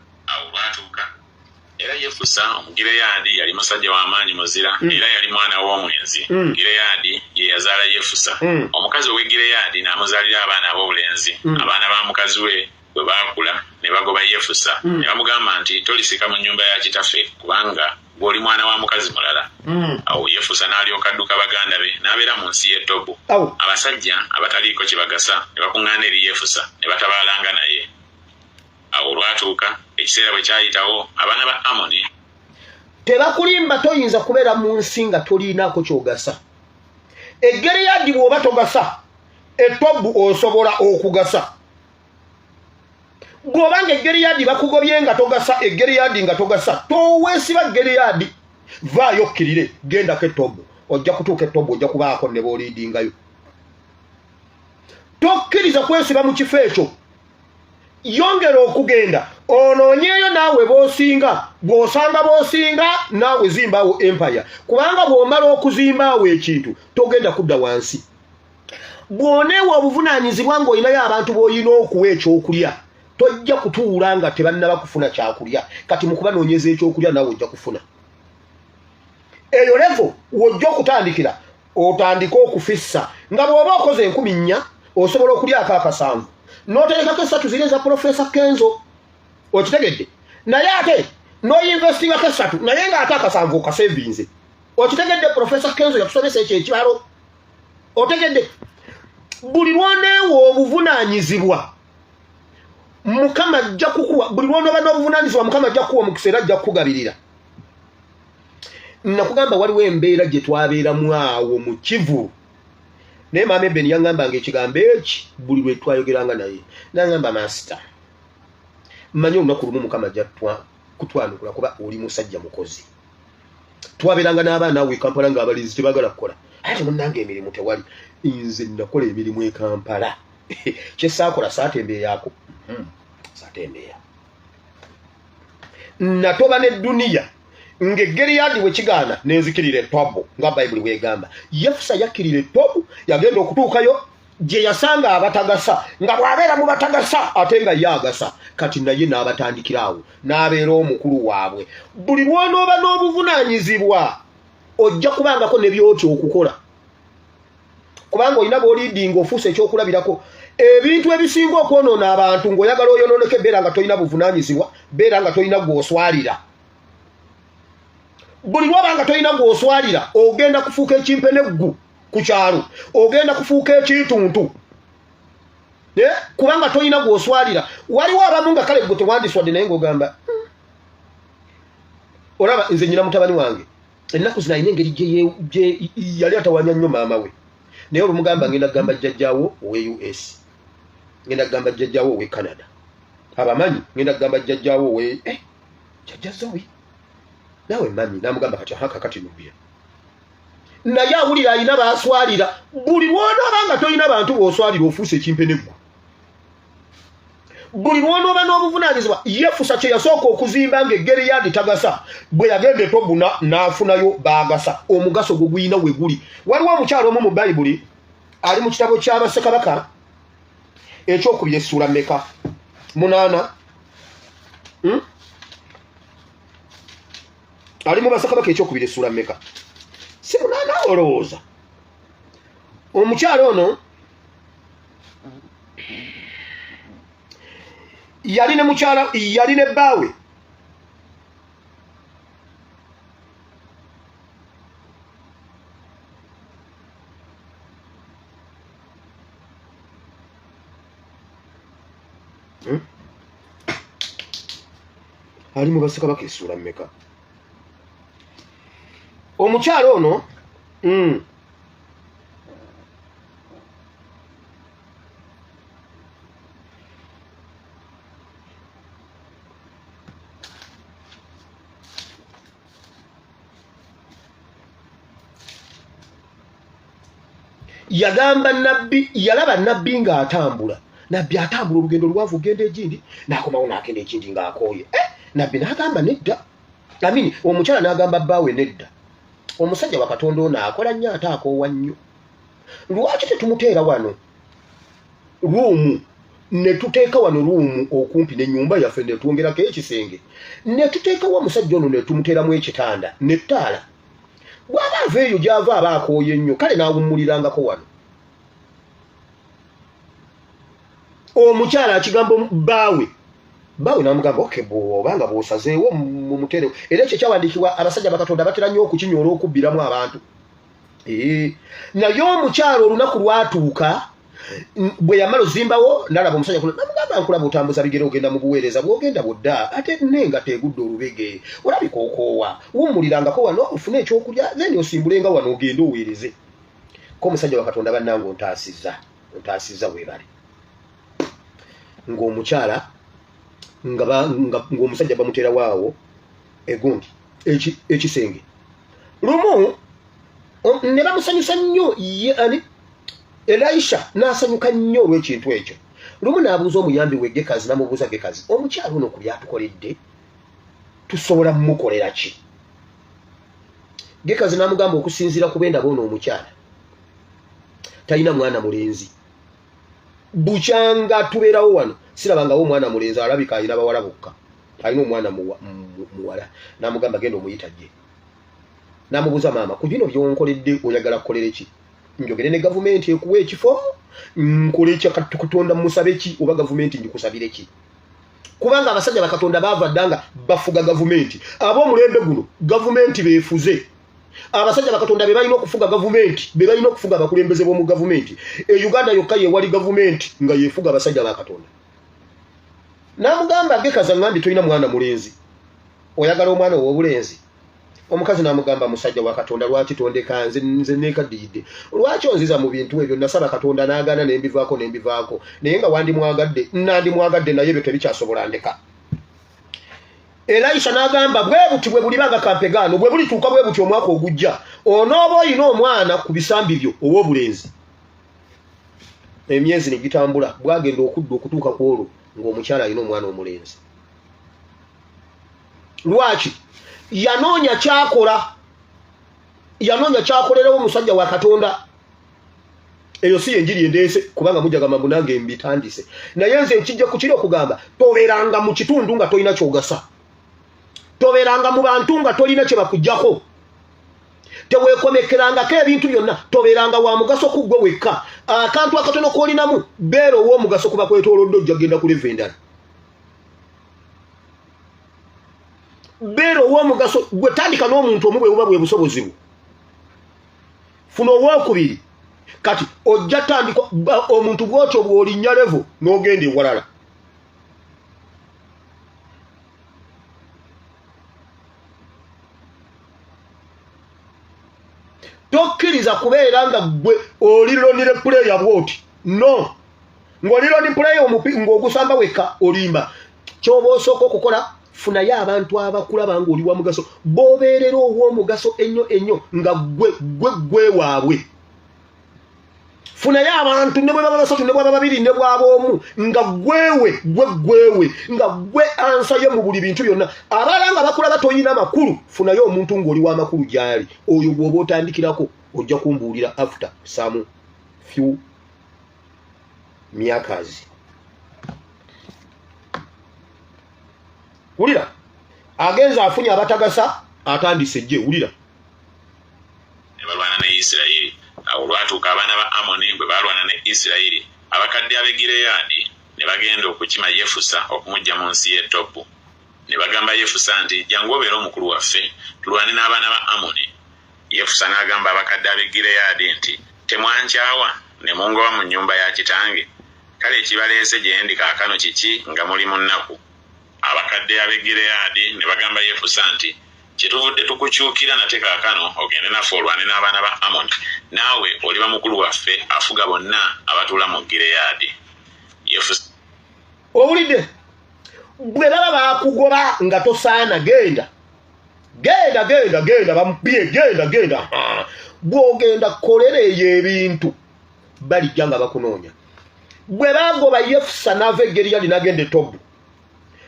era Yefusa Omugireyaadi yali musajja w'amaanyi muzira era yali mwana w'omwenzi Gireyaadi ye yazaala Yefusa omukazi ow'Egireyaadi n'amuzaalira abaana ab'obulenzi abaana ba mukazi we bwe baakula ne bagoba Yefusa ne bamugamba nti tolisika mu nnyumba ya kitaffe kubanga gw'oli mwana wa mukazi mulala awo Yefusa n'alyoka adduka baganda be n'abeera mu nsi y'e Tobu abasajja abataliiko kye bagasa ne bakuŋŋaana eri Yefusa ne batabaalanga naye awo lwatuuka ekiseera bwe kyayitawo abaana ba Amoni tebakulimba toyinza kubeera mu nsi nga toliinaako ky'ogasa Egireyaadi bw'oba togasa Tobu osobola okugasa bw'obanga Egireyaadi bakugobye nga togasa Egireyaadi nga togasa toweesiba Gireyaadi vaayo okkirire gendako Tobu ojja kutuuka Tobu ojja kubaako ne booliidingayo tokkiriza kwesiba mu kifo ekyo yongera okugenda onoonyeeyo naawe bw'osanga b'osinga naawe zimbaawo empire kubanga bw'omala okuzimbaawo ekintu togenda kudda wansi bw'oneewa obuvunaanyizibwa ng'olinayo abantu b'olina okuwa ekyokulya tojja kutuula nga tebannaba kufuna kyakulya kati mu kubanoonyeza ekyokulya naawe ojja kufuna eyo levo wojja okutandikira otandika okufissa nga bw'oba okoze 4,000 osobola okulyako 7 n'oterekako 3 ziri eza Profesa Kenzo okitegedde naye ate n'oyinvestingako 3 naye ng'ate 7 okasevinze okitegedde Profesa Kenzo yakusomesa ekyo ekibalo otegedde buli lwoneewo obuvunaanyizibwa Mukama ajja kukuwa buli lw'onooba n'obuvunaanyizibwa Mukama ajja kukuwa mu kiseera ajja kukugabirira nakugamba waliwo embeera gye twabeeramu awo mu Kivu naye maama Eben yaŋŋambanga ekigambo eki buli lwe twayogeranga naye n'aŋŋamba maasita mmanyi olunaku lumu Mukama ajja kutwanukula kuba oli musajja mukozi twabeeranga n'abaana awo e Kampala ng'abalenzi tebaagala kukola ate munnange emirimu tewali nze nakola emirimu e Kampala kye saakola saatembeeyako saatembeeya natoba n'edduniya ng'Egireyaadi bwe kigaana n'enzikirira Tobu nga bayibuli bw'egamba Yefusa yakkirira Tobu yagenda okutuukayo gye yasanga abatagasa nga bw'abeera mu batagasa ate nga ye agasa kati naye n'abatandikira awo n'abeera omukulu waabwe buli lw'onooba n'obuvunaanyizibwa ojja kubangako ne by'otyo okukola kubanga olina b'oliidinga ofuusa ekyokulabirako ebintu ebisinga okwonoona abantu ng'oyagala oyonooneko beera nga tolina buvunaanyizibwa beera nga tolina gw'oswalira buli lw'obanga tolina gw'oswalira ogenda kufuuka ekimpeneggu ku kyalo ogenda kufuuka ekintuntu kubanga tolina gw'oswalira waliwo abamu nga kale gwe tewandiswadde naye ng'ogamba olaba nze nyina mutabani wange ennaku zino alina engeri gye yali atawanya nnyo maama we naye olumugamba ngenda kugamba jjajjaawo owe US ngenda kugamba jjajjaawo owe Canada abamanyi ngenda kugamba jjajjaawo owe jjajja Zoe nawe mami namugamba kati haka kati nubira naye awulira alina baaswalira buli lw'onooba nga tolina bantu b'oswalira ofuuse ekimpeneggu buli lw'onooba n'obuvunaanyizibwa Yefusa kye yasooka okuzimba ng'Egireyaadi tagasa bwe yagenda e Tobu n'afunayo baagasa omugaso gwe guyina we guli waliwo omukyalo omu mu bayibuli ali mu kitabo ky'Abassekabaka ekyokubiri essuula mmeka 8 ali mu Bassekabaka ekyokubiri essuula mmeka si 8 olowooza omukyalo ono yali ne bbaawe Ali mu Bassekabaka essuula mmeka omukyalo ono yagamba nabbi yalaba nabbi ng'atambula nabbi atambula olugendo lwavu genda egindi n'akomawo n'agenda ekindi ng'akooye nabbi n'agamba nedda amini omukyala n'agamba bbaawe nedda omusajja wa Katonda ono akola nnyo ate akoowa nnyo lwaki tetumuteera wano ruumu ne tuteeka wano ruumu okumpi n'ennyumba yaffe ne twongerako ekisenge ne tuteekawo omusajja ono ne tumuteeramu ekitanda n'ettaala bw'aba ava eyo gy'ava aba akooye nnyo kale n'awummulirangako wano omukyala akigamba bbaawe n'amugamba oke bw'obanga bw'osazeewo mu muterewo era ekyo kyawandiikibwa abasajja bakatonda batera nnyo okukinyoola okubbiramu abantu naye omukyala olunaku lwatuuka bwe yamala ozimbawo nalaba omusajja namugamba nkulaba otambuza bigere ogenda mu buweereza bw'ogenda bwodda ate nenga tegudde olubege olabika okoowa wummulirangako wano ofune ekyokulya then osimbulenga wano ogende oweereze ko omusajja wa Katonda bannange ontaasizza weebale ng'omukyala ng'omusajja bamuteera waawo egundi ekisenge lumu ne bamusanyusa nnyo Elisha n'asanyuka nnyo olw'ekintu ekyo lumu n'abuuza omuyambi we Gekazi n'amubuuza Gekazi omukyala ono ku byatukoledde tusobola mmukolera ki Gekazi n'amugamba okusinziira ku benda boona omukyala talina mwana mulenzi bukyanga tubeerawo wano sirabangawo omwana mulenzi alabika alina bawala bokka alina omwana muwala n'amugamba genda omuyitagye n'amubuuza maama ku bino byonkoledde oyagala kukolera ki njogere ne gavumenti ekuwa ekifo nkole ekya Katonda musabe ki oba gavumenti njikusabire ki kubanga abasajja bakatonda baava ddanga bafuga gavumenti ab'omulembe guno gavumenti beefuze abasajja bakatonda be balina okufuga gavumenti be balina okufuga abakulembeze b'omu gavumenti Uganda yokka yeewali gavumenti nga yeefuga abasajja bakatonda n'amugamba Gekazi aŋŋambye tolina mwana mulenzi oyagala omwana ow'obulenzi omukazi n'amugamba musajja wa Katonda lwaki tondeka nze neekaddiridde lwaki onziza mu bintu ebyo nasaba Katonda n'agaana nembivaako naye nga nandimwagadde naye ebyo tebikyasobola ndeka Elisha n'agamba bwe buti bwe bulibanga kampegaano bwe bulituuka bwe buti omwaka ogujja onooba oyina omwana ku bisambi byo ow'obulenzi emyezi negitambula bwagenda okudda okutuuka ku olwo ng'omukyala alina omwana omulenzi lwaki yanoonya kyakolerawo omusajja wa Katonda eyo si yenjiri endeese kubanga mujagamba munange mbitandise naye nze nkijja ku kiri okugamba tobeeranga mu kitundu nga tolina kyogasa tobeeranga mu bantu nga tolina kye bakujjako teweekomekerangako ebintu byonna tobeeranga wa mugaso ku ggwe wekka akantu akatono k'olinamu beera ow'omugaso kuba kwetoolodde ojja genda kuleva endala beera ow'omugaso gwe tandika n'omuntu omu bwe buba bwe busobozi bwo funa ow'okubiri kati ojja tandika omuntu bw'otyo bw'olinnya levo n'ogenda ewalala tokkiriza kubeera nga gwe oli lonire puleya bwoti no ng'oli loni puleya ng'ogusamba wekka olimba ky'oba osooka okukola funayo abantu abakulaba ng'oli wa mugaso b'obeerera ow'omugaso ennyo nga gwe waabwe funayo abantu ne bwe baba basatu ne bwaba babiri ne bwaba omu nga gwewe nga gwe ansayo mu buli bintu byonna abalala nga bakulaba toyina makulu funayo omuntu ng'oli w'amakulu gy'ali oyo bw'oba otandikirako ojja kumbuulira after some few myakazi wulira agenza afunye abatagasa atandise ejje wulira ne balwana ne Isirayiri awo lwatuuka abaana ba Amoni bwe balwana ne Isirayiri abakadde ab'e Gileyadi ne bagenda okukima Yefusa okumujja mu nsi y'e Tobu ne bagamba Yefusa nti jangu obeere omukulu waffe tulwane n'abaana ba Amoni Yefusa n'agamba abakadde ab'e Gileyadi nti temwankyawa ne mungoba mu nnyumba ya kitange kale ekibaleese gye ndi kaakano kiki nga muli mu nnaku abakadde ab'e Gireyaadi ne bagamba Yefusa nti kyetuvudde tukukyukira nate kaakano ogende naffe olwane n'abaana ba Amoni naawe oliba mukulu waffe afuga bonna abatuula mu Gireyaadi. Yefusa owulidde bwe baba baakugoba nga tosaana genda bamupye genda bw'ogenda kolera eyo ebintu balijja nga bakunoonya. Bwe bagoba Yefusa n'ava e Gireyaadi n'agenda e Tobu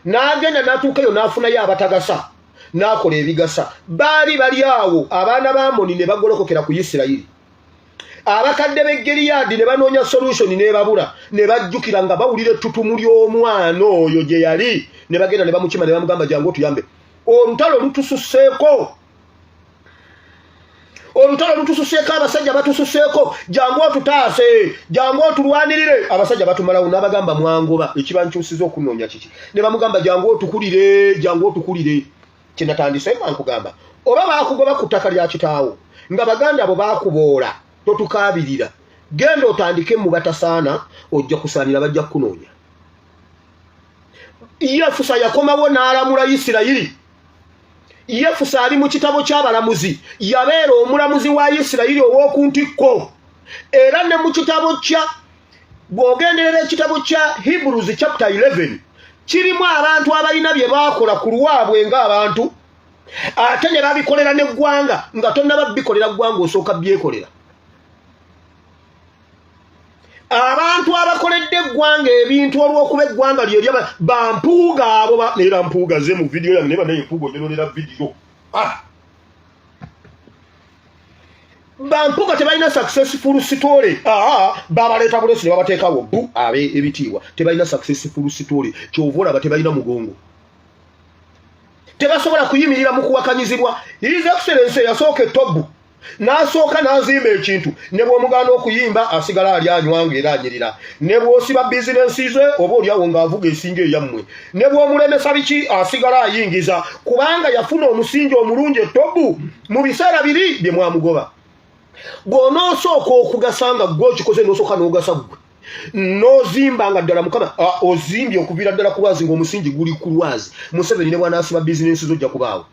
n'agenda n'atuuka eyo n'afunayo abatagasa n'akola ebigasa baali bali awo abaana ba Amoni ne bagolokokera ku Isirayiri. Abakadde b'e Gireyaadi ne banoonya solution ne babula ne bajjukira nga bawulira ettutumu ly'omwana oyo gye yali ne bagenda ne bamukima ne bamugamba jangu otuyambe olutalo lutususseeko abasajja batususseeko jangu otutaase jangu otulwanirire abasajja batumalawo n'abagamba mwangoba ekibankyusiza okunoonya kiki ne bamugamba jangu otukulire kyenatandise nkugamba oba baakugoba ku ttaka lya kitaawo nga baganda abo baakuboola totukaabirira genda otandike mu batasaana ojja kusaanira bajja kukunoonya. Yefusa yakomawo n'alamula Isirayiri. Yefusa ali mu kitabo ky'abalamuzi yabeera omulamuzi wa Isirayiri ow'oku ntikko era ne mu kitabo kya bw'ogenderera ekitabo kya Hebrews chapter 11 kirimu abantu abalina bye baakola ku lwabwe ng'abantu ate ne babikolera n'eggwanga nga tonnaba bikolera ggwanga osooka byekolera. Abantu abakoledde eggwanga ebintu olw'okuba eggwanga lye bampuuga abo neera mpuuga ze mu vidiyo yange neba naye empuuga onyenonera vidiyo bampuuga tebalina successful story babaleeta bulesi ne babateekawo abe ebitiibwa tebalina successful story kyova olaba tebalina mugongo tebasobola kuyimirira mu kuwakanyizibwa. His Excellency yasooka Tobu n'asooka n'azimba ekintu ne bw'omugaana okuyimba asigala ali anywanga era anyirira ne bw'osiba bizinensi ze oba oliawo ng'avuga esinga eyammwe ne bw'omulemesa biki asigala ayingiza kubanga yafuna omusingi omulungi e Tobu mu biseera biri bye mwamugoba. Bw'onoosooka okugasanga gwe okikoze n'osooka n'ogasa gwe n'ozimba nga ddala Mukama ozimbye okuviira ddala ku lwazi ng'omusingi guli ku lwazi Museveni ne bw'anaasiba bizinensi zo ojja kubaawo.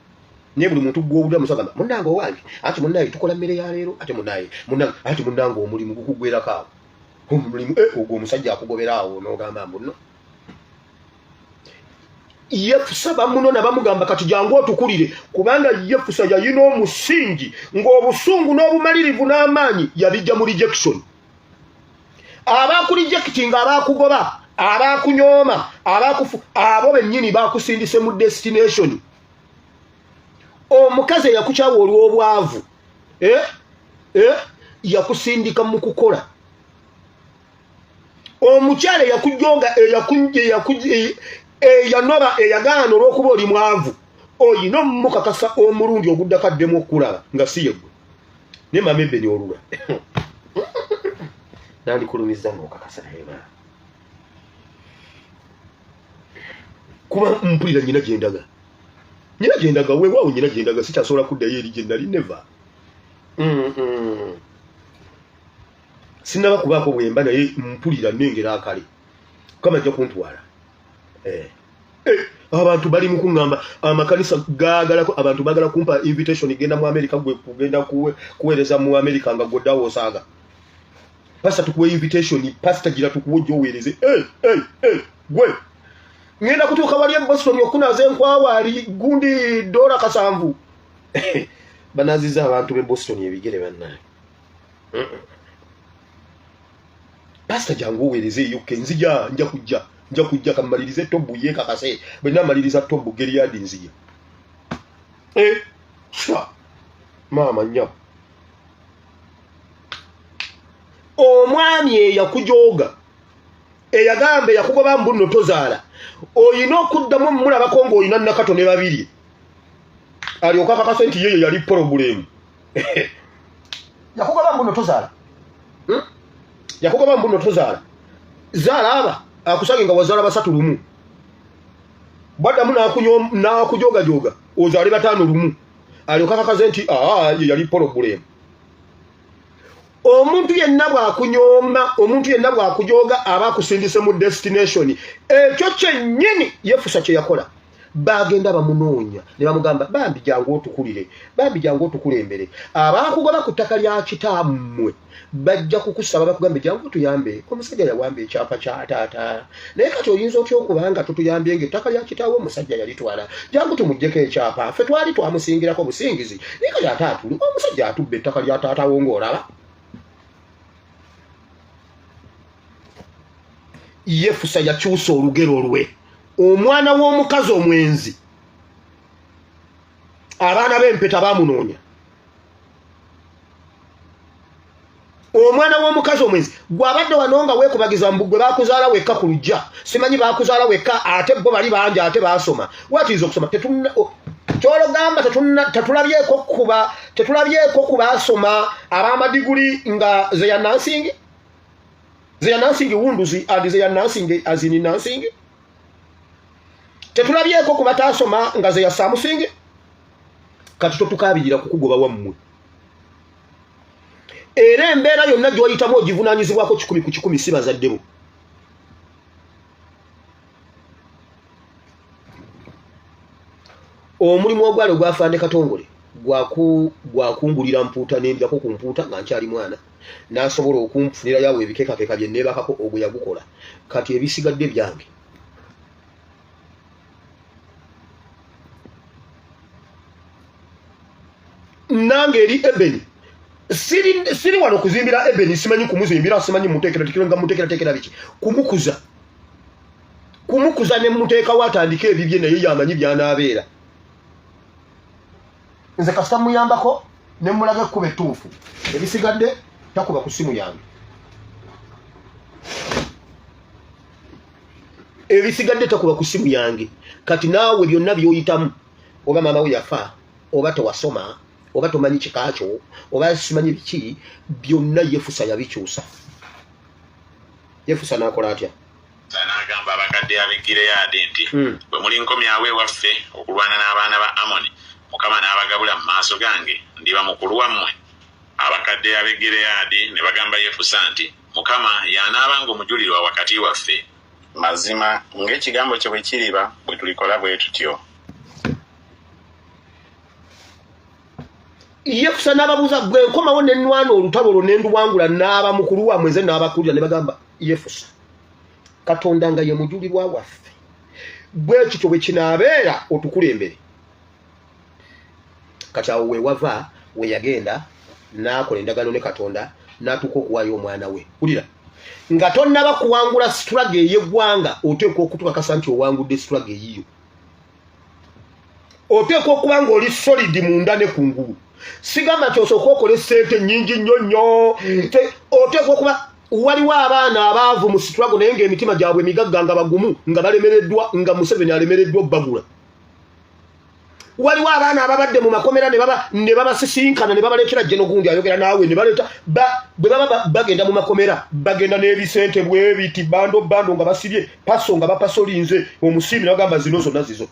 Naye buli muntu gw'owulira musagamba munnange owange ati munnaye tukola mmere ya leero ate munnange omulimu gukugwerako awo omulimu ogwo omusajja akugobera awo n'ogamba mbuno. Yefusa bamunona bamugamba kati jangu otukulire kubanga Yefusa yalina omusingi ng'obusungu n'obumalirivu n'amaanyi yabijja mu rejection. Abaakurijectinga abaakugoba abaakunyooma abo bennyini baakusindise mu destination. Omukazi yakukyawa olw'obwavu yakusindika mu kukola. Omukyala yakujonga eyanoba eyagaana olw'okuba oli mwavu oyina omumukakasa omulundi oguddako addemu okulaba nga si yeggwe ne mama Ebeni olula nandikulumiza ng'okakasa naye baa kuba mpulira nyina gyendaga weewaawo nyina gyendaga sikyasobola kuddayo eri gye nali neva sinaba kubaako bwemba naye mpulira nnengera akale Mukama ajja kuntwala. Abantu bali mu kuŋŋamba amakanisa gaagalako abantu baagala kumpa invitation genda mu America gwe kugenda kuweereza mu America nga goddawo osaaga pastor tukuwe invitation pastor gira tukuwe oweereze gwe ngenda kutuuka wali e Boston okunaza enkwawa ali gundi dola kasanvu banaziza abantu be Boston ebigere bannaye pastor jangu oweereze eyo kenzija nja kujja kamalirize Tobu ye kakase bena maliriza Tobu Gireyaadi nzija mama nnyo omwami eyakujoga eyagambe yakugoba mbuno tozaala oyina okuddamu mulabako ng'oyina Nakato ne babiri alyoka kakase nti yeye yali problem yakugoba mbuno tozaala yakugoba mbuno tozaala zaala aba akusange nga wazaala basatu lumu baddamu n'akujogajoga ozaale bataano lumu alyoka kakase nti ye yali problem omuntu yenna bw'akunyooma omuntu yenna bw'akujooga aba akusindise mu destination ekyo kyennyini Yefusa kye yakola bagenda bamunoonya ne bamugamba bambi jangu otukulembere abaakugoba ku ttaka lya kitammwe bajja kukusaba bakugambe jangu tuyambe omusajja yawamba ekyapa kya taata naye kati oyinza otya okubanga tutuyambye ng'ettaka lya kitaawe omusajja yalitwala jangu tumugyeko ekyapa ffe twali twamusingirako busingizi naye kati ate atuli omusajja atubba ettaka lya taatawo ng'olaba Yefusa yakyusa olugero lwe omwana w'omukazi omwenzi abaana b'empeta bamunoonya omwana w'omukazi omwenzi gw'abadde wano nga weekubagiza mbugwe baakuzaala wekka ku lujja simanyi baakuzaala wekka ate bo bali bangi ate baasoma watiiza okusoma kyologamba tetulabyeko ku baasoma ab'amadiguli nga zeyanansingi wunduzi adi zeyanansingi azini nansingi tetulabyeko ku bataasoma nga ze yasaamusingi kati totukabirira kukugoba wammwe era embeera yonna gy'oyitamu ogivunaanyizibwako 100 ku 100 si bazaddebo omulimu ogwali ogwafande Katongole gwakungulira mpuuta n'endyako ku mpuuta nga nkyali mwana n'asobola okunfunira yawe ebikeekakeka bye neebakako ogwe yagukola kati ebisigadde byange nange eri Ebeni siri wano kuzimbira Ebeni simanyi kumuzimbira simanyi muteekera biki kumukuza ne muteeka watandika ebibye naye yamanyi by'anaabeera nze kasita muyambako ne mulaga ekkuba ettuufu ebisigadde takuba ku simu yange kati naawe byonna by'oyitamu oba maama we yafa oba tewasoma oba tomanyi kikaakyo oba simanyi biki byonna Yefusa yabikyusa Yefusa n'akola atya n'agamba abakadde ab'e Gireyaadi nti bwe muli nkomyawe waffe okulwana n'abaana ba Amoni Mukama n'abagabula mu maaso gange ndiba mukulu wammwe abakadde ab'e Gireyaadi ne bagamba Yefusa nti Mukama y'anaabanga omujulirwa wakati waffe mazima ng'ekigambo kye bwe kiriba bwe tulikola bwe tutyo Yefusa n'ababuuza gwe nkomawo ne nnwana olutalo olwo ne nduwangula n'aba mukulu wammwe nze n'abakulira ne bagamba Yefusa Katonda nga ye mujulirwa waffe bwe kityo bwe kinaabeera otukulembere kati awo we wava we yagenda n'akola endagaano ne Katonda n'atuuka okuwaayo omwana we kulira nga tonnaba kuwangula struggle ey'eggwanga oteekwa okutukakasa nti owangudde struggle eyiyo oteekwa okuba ng'oli solid munda ne kungulu sigamba nti osooka okola essente nnyingi nnyo oteekwa okuba waliwo abaana abaavu mu struggle naye ng'emitima gyabwe emigagga nga bagumu nga balemereddwa nga Museveni alemereddwa obbagula waliwo abaana ababadde mu makomera ne babasisinkana ne babalekera jeno gundi ayogera naawe ne baleeta bwe baba bagenda mu makomera bagenda n'ebisente bwe biti bando nga basibye paso nga bapasolinze omusimbi n'agamba zino zonna zizo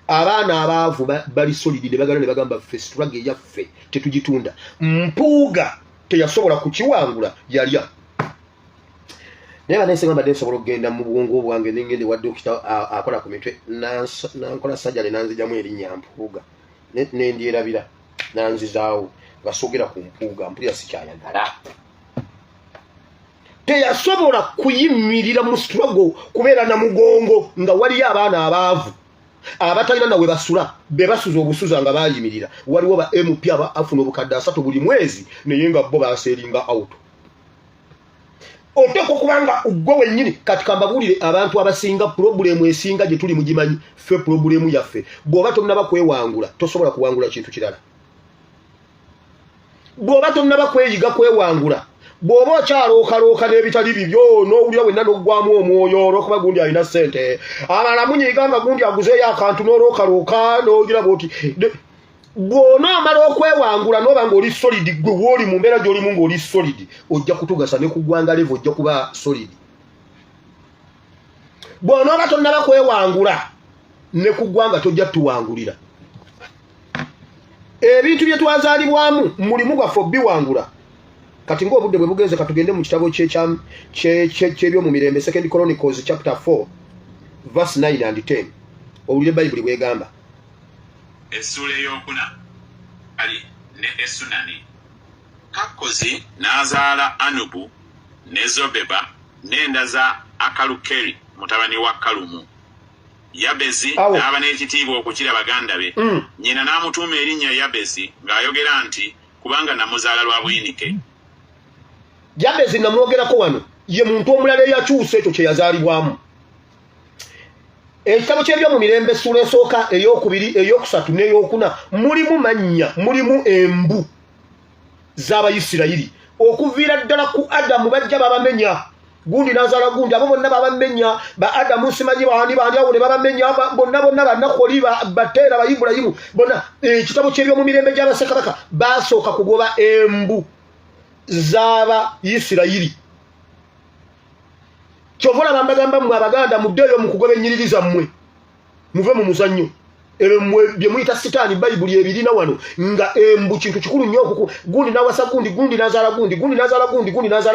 abaana abaavu bali solidi ne bagala ne bagamba ffe struggle yaffe tetugitunda mpuuga teyasobola kukiwangula yalya naye baneesengamba dde nsobola okugenda mu bwongo bwange nengende wadde okita akola ku mitwe nankola sajjale nanzijamu erinnya mpuuga nendyerabira nanzizaawo nga soogera ku mpuuga mpulira sikyayagala teyasobola kuyimirira mu struggle kubeera na mugongo nga waliyo abaana abaavu abatalina nawe basula be basuza obusuza nga bayimirira waliwo ba MP afuna obukadde 3 buli mwezi naye nga bo baseeringa out oteekwa okubanga gwe wennyini kati kambabuulire abantu abasinga pulobulemu esinga gye tuli mugimanyi ffe pulobulemu yaffe bw'oba tonnaba kwewangula tosobola kuwangula kintu kirala bw'oba tonnaba kweyiga kwewangula bw'oba okyalookalooka n'ebitali bibyo n'owulira wenna n'oggwamu omwoyo olw'okuba gundi alina ssente abalala munyiiga nga gundi aguzeeyo akantu n'olookalooka n'ogira bwoti bw'onaamala okwewangula n'oba ng'oli solidi gwe wooli mu mbeera gy'olimu ng'oli solidi ojja kutugasa ne ku ggwanga levo ojja kuba solidi bw'onooba tonnaba kwewangula ne ku ggwanga tojja tuwangulira ebintu bye twazaalibwamu mulimu gwaffe obiwangula kati ng'obudde bwe bugenze katugende mu kitabo ky'ebyo mu mirembe 2 Chronicles chapter 4 verse 9 and 10 owulire Bayibuli bwegamba essula eyokuna ali ne Esunani Kakkozi n'azaala Anubu ne Zobeba n'enda za Akalukeri mutabani wa Kalumu Yabezi n'aba n'ekitiibwa okukira baganda be nnyina n'amutuuma erinnya Yabezi ng'ayogera nti kubanga namuzaala lwa buyinike Yabezi namwogerako wano ye muntu omulala eyakyusa ekyo kye yazaalibwamu ekitabo ky'ebyo mu mirembe essula esooka ey'okubiri ey'okusatu n'ey'okuna mulimu mannya mulimu embu z'Abayisirayiri okuviira ddala ku Adamu bajja babamenya gundi nazaala gundi abo bonna babamenya ba Adamu simanyi baani awo ne babamenya bonna bannakoli bateera ba Ibulayimu bonna ekitabo ky'ebyo mu mirembe gy'abasekabaka basooka kugoba embu z'Abayisirayiri kyovola bambagamba mmwe abaganda muddeeyo mu kugoba ennyiriri zammwe muve mu muzannyo ebyo bye muyita sitaani Bayibuli ebirina wano nga embu kintu kikulu nnyo okuku gundi n'awasa gundi n'azaala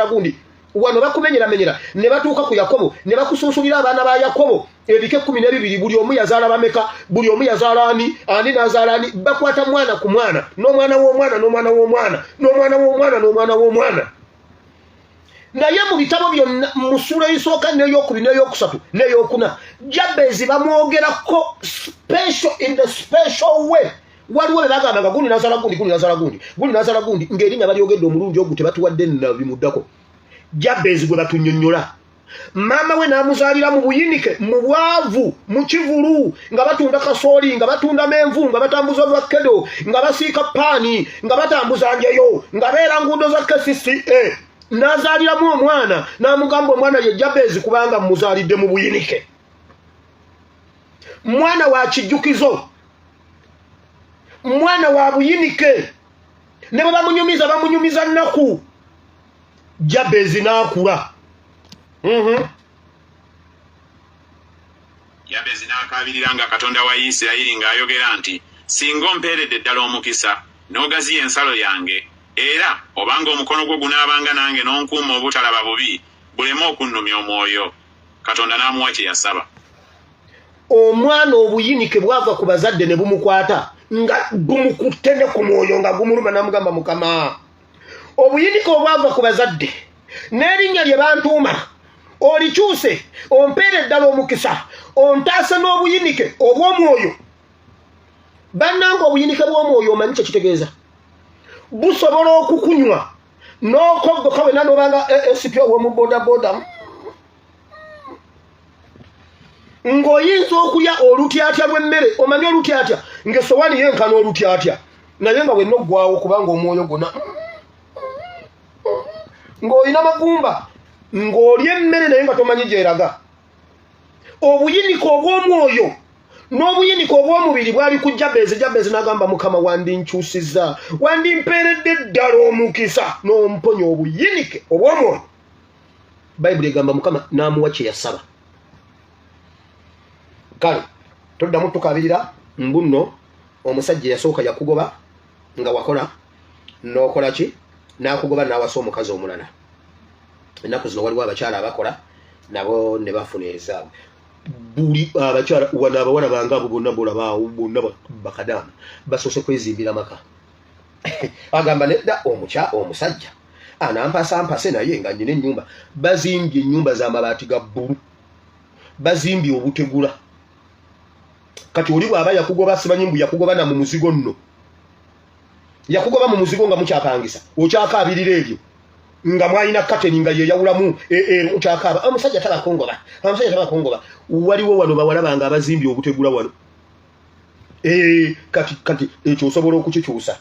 gundi wano bakumenyera ne batuuka ku Yakobo ne bakusunsulira abaana ba Yakobo ebike 12 buli omu yazaala bameka buli omu yazaala ani n'azaala ani bakwata mwana ku mwana n'omwana w'omwana naye mu bitabo byonna mu ssula ey'esooka n'ey'okubiri n'ey'okusatu n'ey'okuna Jabezi bamwogerako in the special way waliwo be bagambanga gundi n'azaala gundi ng'erinnya balyogedde omulundi ogwo tebatuwadde nabimuddako Jabezi gwe batunnyonnyola maama we n'amuzaalira mu buyinike mu bwavu mu kivulu nga batunda kasooli nga batunda menvu nga batambuza ovakkedo nga basiika paani nga batambuza njeyo nga beera nguudo za KCCA n'azaaliramu omwana n'amugamba omwana ye Jabezi kubanga muzaalidde mu buyinike mwana wa kijjukizo mwana wa buyinike ne bwe bamunyumiza nnaku Jabezi n'akula Yabezi n'akaabirira Katonda wa Isirayiri ng'ayogera nti singa ompeeredde ddala omukisa n'ogaziya ensalo yange era obanga omukono gwo gunaabanga nange n'onkuuma obutalaba bubi buleme okunnumya omwoyo Katonda n'amuwa kye yasaba omwana obuyinike bwava ku bazadde ne bumukwata nga gumukutte ne ku mwoyo nga gumuluma n'amugamba Mukama obuyinike obwava ku bazadde n'erinnya lye bantuuma olikyuse ompeere ddala omukisa ontaase n'obuyinike obw'omwoyo bannanga obuyinike bw'omwoyo omanyi kye kitegeeza busobola okukunywa n'okoggoka wena n'obanga esipi ow'omubodaboda ng'oyinza okulya olutyatya lw'emmere omanyi olutyatya ng'essowaani yenkana olutyatya naye nga wenna oggwawo kubanga omwoyo gona ng'olina magumba ng'olya emmere naye nga tomanyi gyeraga obuyinike obw'omwoyo n'obuyinike obw'omubiri bwali ku Jabezi n'agamba Mukama wandinkyusizza wandimpeeredde ddala omukisa n'omponya obuyinike obw'omwoyo Bayibuli egamba Mukama n'amuwa kye yasaba kale toddamu tukabirira mbuno omusajja yasooka yakugoba nga wakola n'okola ki n'akugoba n'awasa omukazi omulala ennaku zino waliwo abakyala abakola nabo ne bafuna ezaabwe buli abakyala wana abawala bange abo bonna bolabaawo bonna bakadaama basoose kwezimbira maka agamba nedda omusajja anampasampase naye nga nyina ennyumba bazimbye ennyumba z'amabaati ga bbulu bazimbye obutegula kati oli bw'aba yakugoba sibanyimbu yakugoba na mu muzigo nno yakugoba mu muzigo nga mukyapangisa okyakaabirira ebyo nga mwalina kateni nga yeyawulamu okyakaaba omusajja tabakongoba waliwo wano bawala bange abazimbye obutegula wano kati ekyo osobola okukikyusa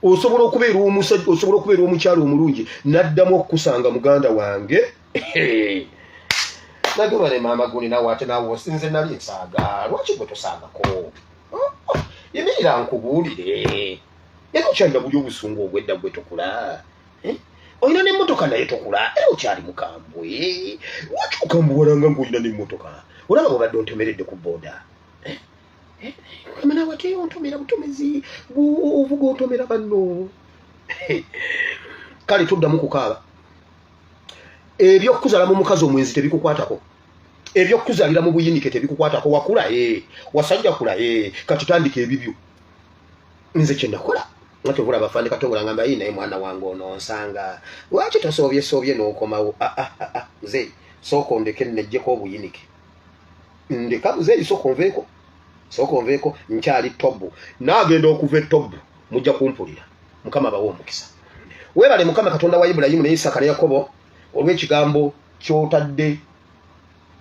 osobola okubeera omusajja osobola okubeera omukyalo omulungi naddamu okukusanga muganda wange nagamba ne maama guni nawe ate naawe osinze nali ensaaga lwaki gwe tosaagako yimirira nkubuulire era okyalina buli obusungu obwedda gwe tokula olina n'emmotoka naye tokula era okyali mukambwe lwaki okambuwalanga ng'olina n'emmotoka olaba obadde ontomeredde ku booda kamana wate ontomera butomezi ovuga ontomera banno kale tuddamu kukaaba ebyokuzala mu mukazi omwenzi tebikukwatako ebyokuzalira mu buyinike tebikukwatako wakula wasajja kula kati tandika ebibyo nze kye nakola ngate vula bafande katongola ngamba yi naye mwana wange ono nsanga lwaki tosoobye n'okomawo nze sooka ondeke nnejjeko obuyinike ndeka nze sooka onveeko nkyali tobbu naagenda okuva etobbu mujja kumpulira mukama bawe omukisa weebale mukama katonda wa Ibulayimu ne Isaaka ne Yakobo olw'ekigambo ky'otadde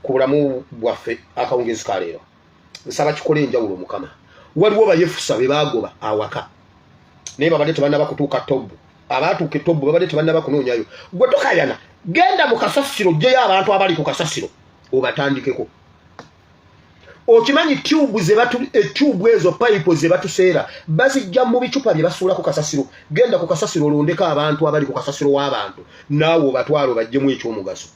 ku bulamu bwaffe akawungezi ka leero nsaba kikola enjawulo mukama waliwo bayefusa be baagoba awaka naye babadde tebannaba kutuuka tobbu abaatuuka etobbu babadde tebannaba kunoonyayo gwe tokayana genda mu kasasiro gyeyo abantu abali ku kasasiro obatandikeko okimanyi etubu ezo payipo ze batuseera bazijja mu bicupa bye basuula ku kasasiro genda ku kasasiro olondeko abantu abali ku kasasiro w'abantu naawe obatwalo bajjemu ekyomugaso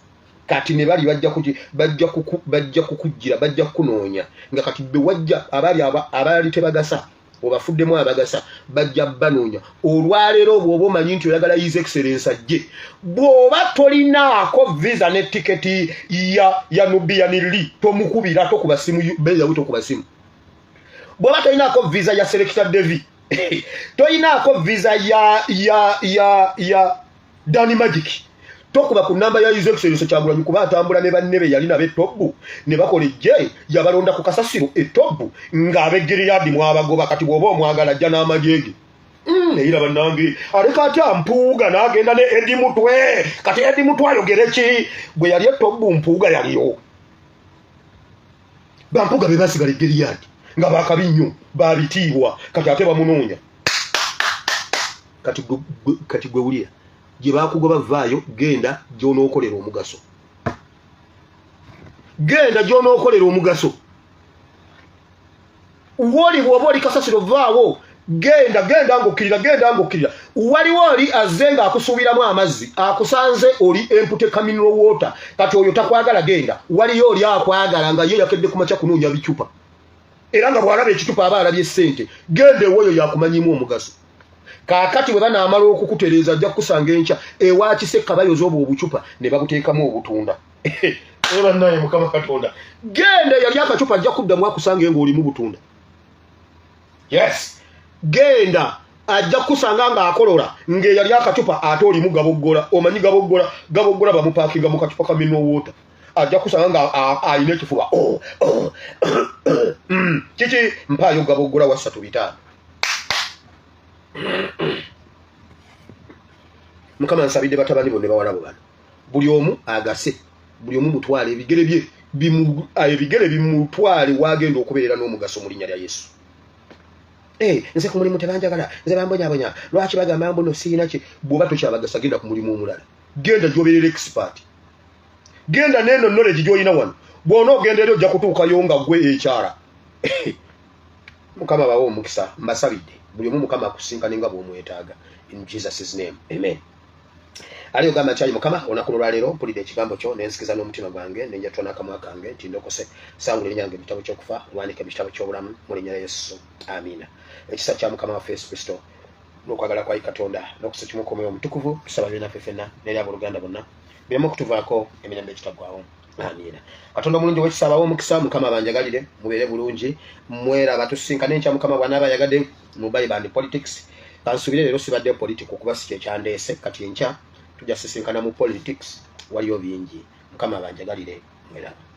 kati ne bali bajja kukujjira bajja kukunoonya nga kati be wajja abaali tebagasa obafuddemu abagasa bajja banoonya olwaleero bw'oba omanyi nti oyagala his excellence ajje bw'oba tolinaako visa ne tiketi ya Nubian Li tomukubira tokuba simu beyawe tokuba simu bw'oba tolinaako visa ya Selector Devi tolinaako visa ya Danny Magic tokuba ku namba ya his excellence Kyagulanyi kuba atambula ne bannebe yali nabe tobbu ne bakola ejje yabalonda ku kasasiro etobbu ng'abegiriyadi mwabagoba kati bw'oba omwagala ajja n'amajege neira bannange aleka atya mpuuga n'agenda ne Edi Mutwe kati Edi Mutwe ayogere ki bwe yali etobbu mpuuga yaliyo bampuuga be basigala egiriyadi nga bakabi nnyo babitiibwa kati ate bamunoonya kati gwe wulira gye bakugoba vaayo genda gy'onookolera omugaso woli bw'oba oli kasasiro vaawo genda ng'okkirira waliwo oli azze ng'akusuubiramu amazzi akusanze oli empute mineral water kati oyo takwagala genda waliyo oli akwagala nga ye yakedde kumakya kunoonya bicupa era nga bw'alaba ekitupa aba alabye ssente genda ewoyo yakumanyimu omugaso kakati bwe banaamala okukutereeza ajja kukusanga enkya ewakiseka bayoza obwo obucupa ne babuteekamu obutunda era naye mukama katonda genda yali akacupa ajja kuddamu akusange ng'olimu butunda yes genda ajja kukusanga ng'akolola ng'eyali akacupa ate olimu gaboggola omanyi gaboggola bamupaakinga mu kacupa ka mineral water ajja kusanga nga alina ekifuba kiki mpaayo gaboggola wa 3-5 mukama nsabidde batabani bonna bawalabo bano buli omu agase buli omu mutwale ebigere bimutwale wagenda okubeera n'omugaso mu linnya lya Yesu nze ku mulimu tebanjagala nze bambonyabonya lwaki bagamba mbono siina ki bw'oba tokyabagasa genda ku mulimu omulala genda gy'obeerera expert genda n'eno knowledge gy'olina wano bw'ona ogenda eri ojja kutuukayo nga gwe ekyala mukama bawe omukisa mbasabidde buli omu mukama akusinkane nga bw'omwetaaga in Jesus' name amen aliyo gamba nkyali mukama olunaku lwaleero mpulidde ekigambo kyo nensikiza n'omutima gwange nenjatula n'akamwa kange nti ndokose sangula erinyange ebitabo ky'okufa lwanika ebitabo ky'obulamu mu linnya lya Yesu amiina ekisa kya mukama waffe Yesu Kristo n'okwagala kwa Katonda n'okusa kimu kw'Omwoyo Omutukuvu tusaba byonna ffenna n'eri abooluganda bonna bireme okutuvaako emirembe ekitaggwaawo amiina Katonda omulungi w'ekisaabawo omukisa mukama banjagalire mubeere bulungi mweraba tusinkane enkya mukama bw'anaaba yagadde mu Bible and politics kansubire leero sibadde politics okuba si kyekyandeese kati enkya tujja sisinkana mu politics waliyo bingi mukama banjagalire mweraba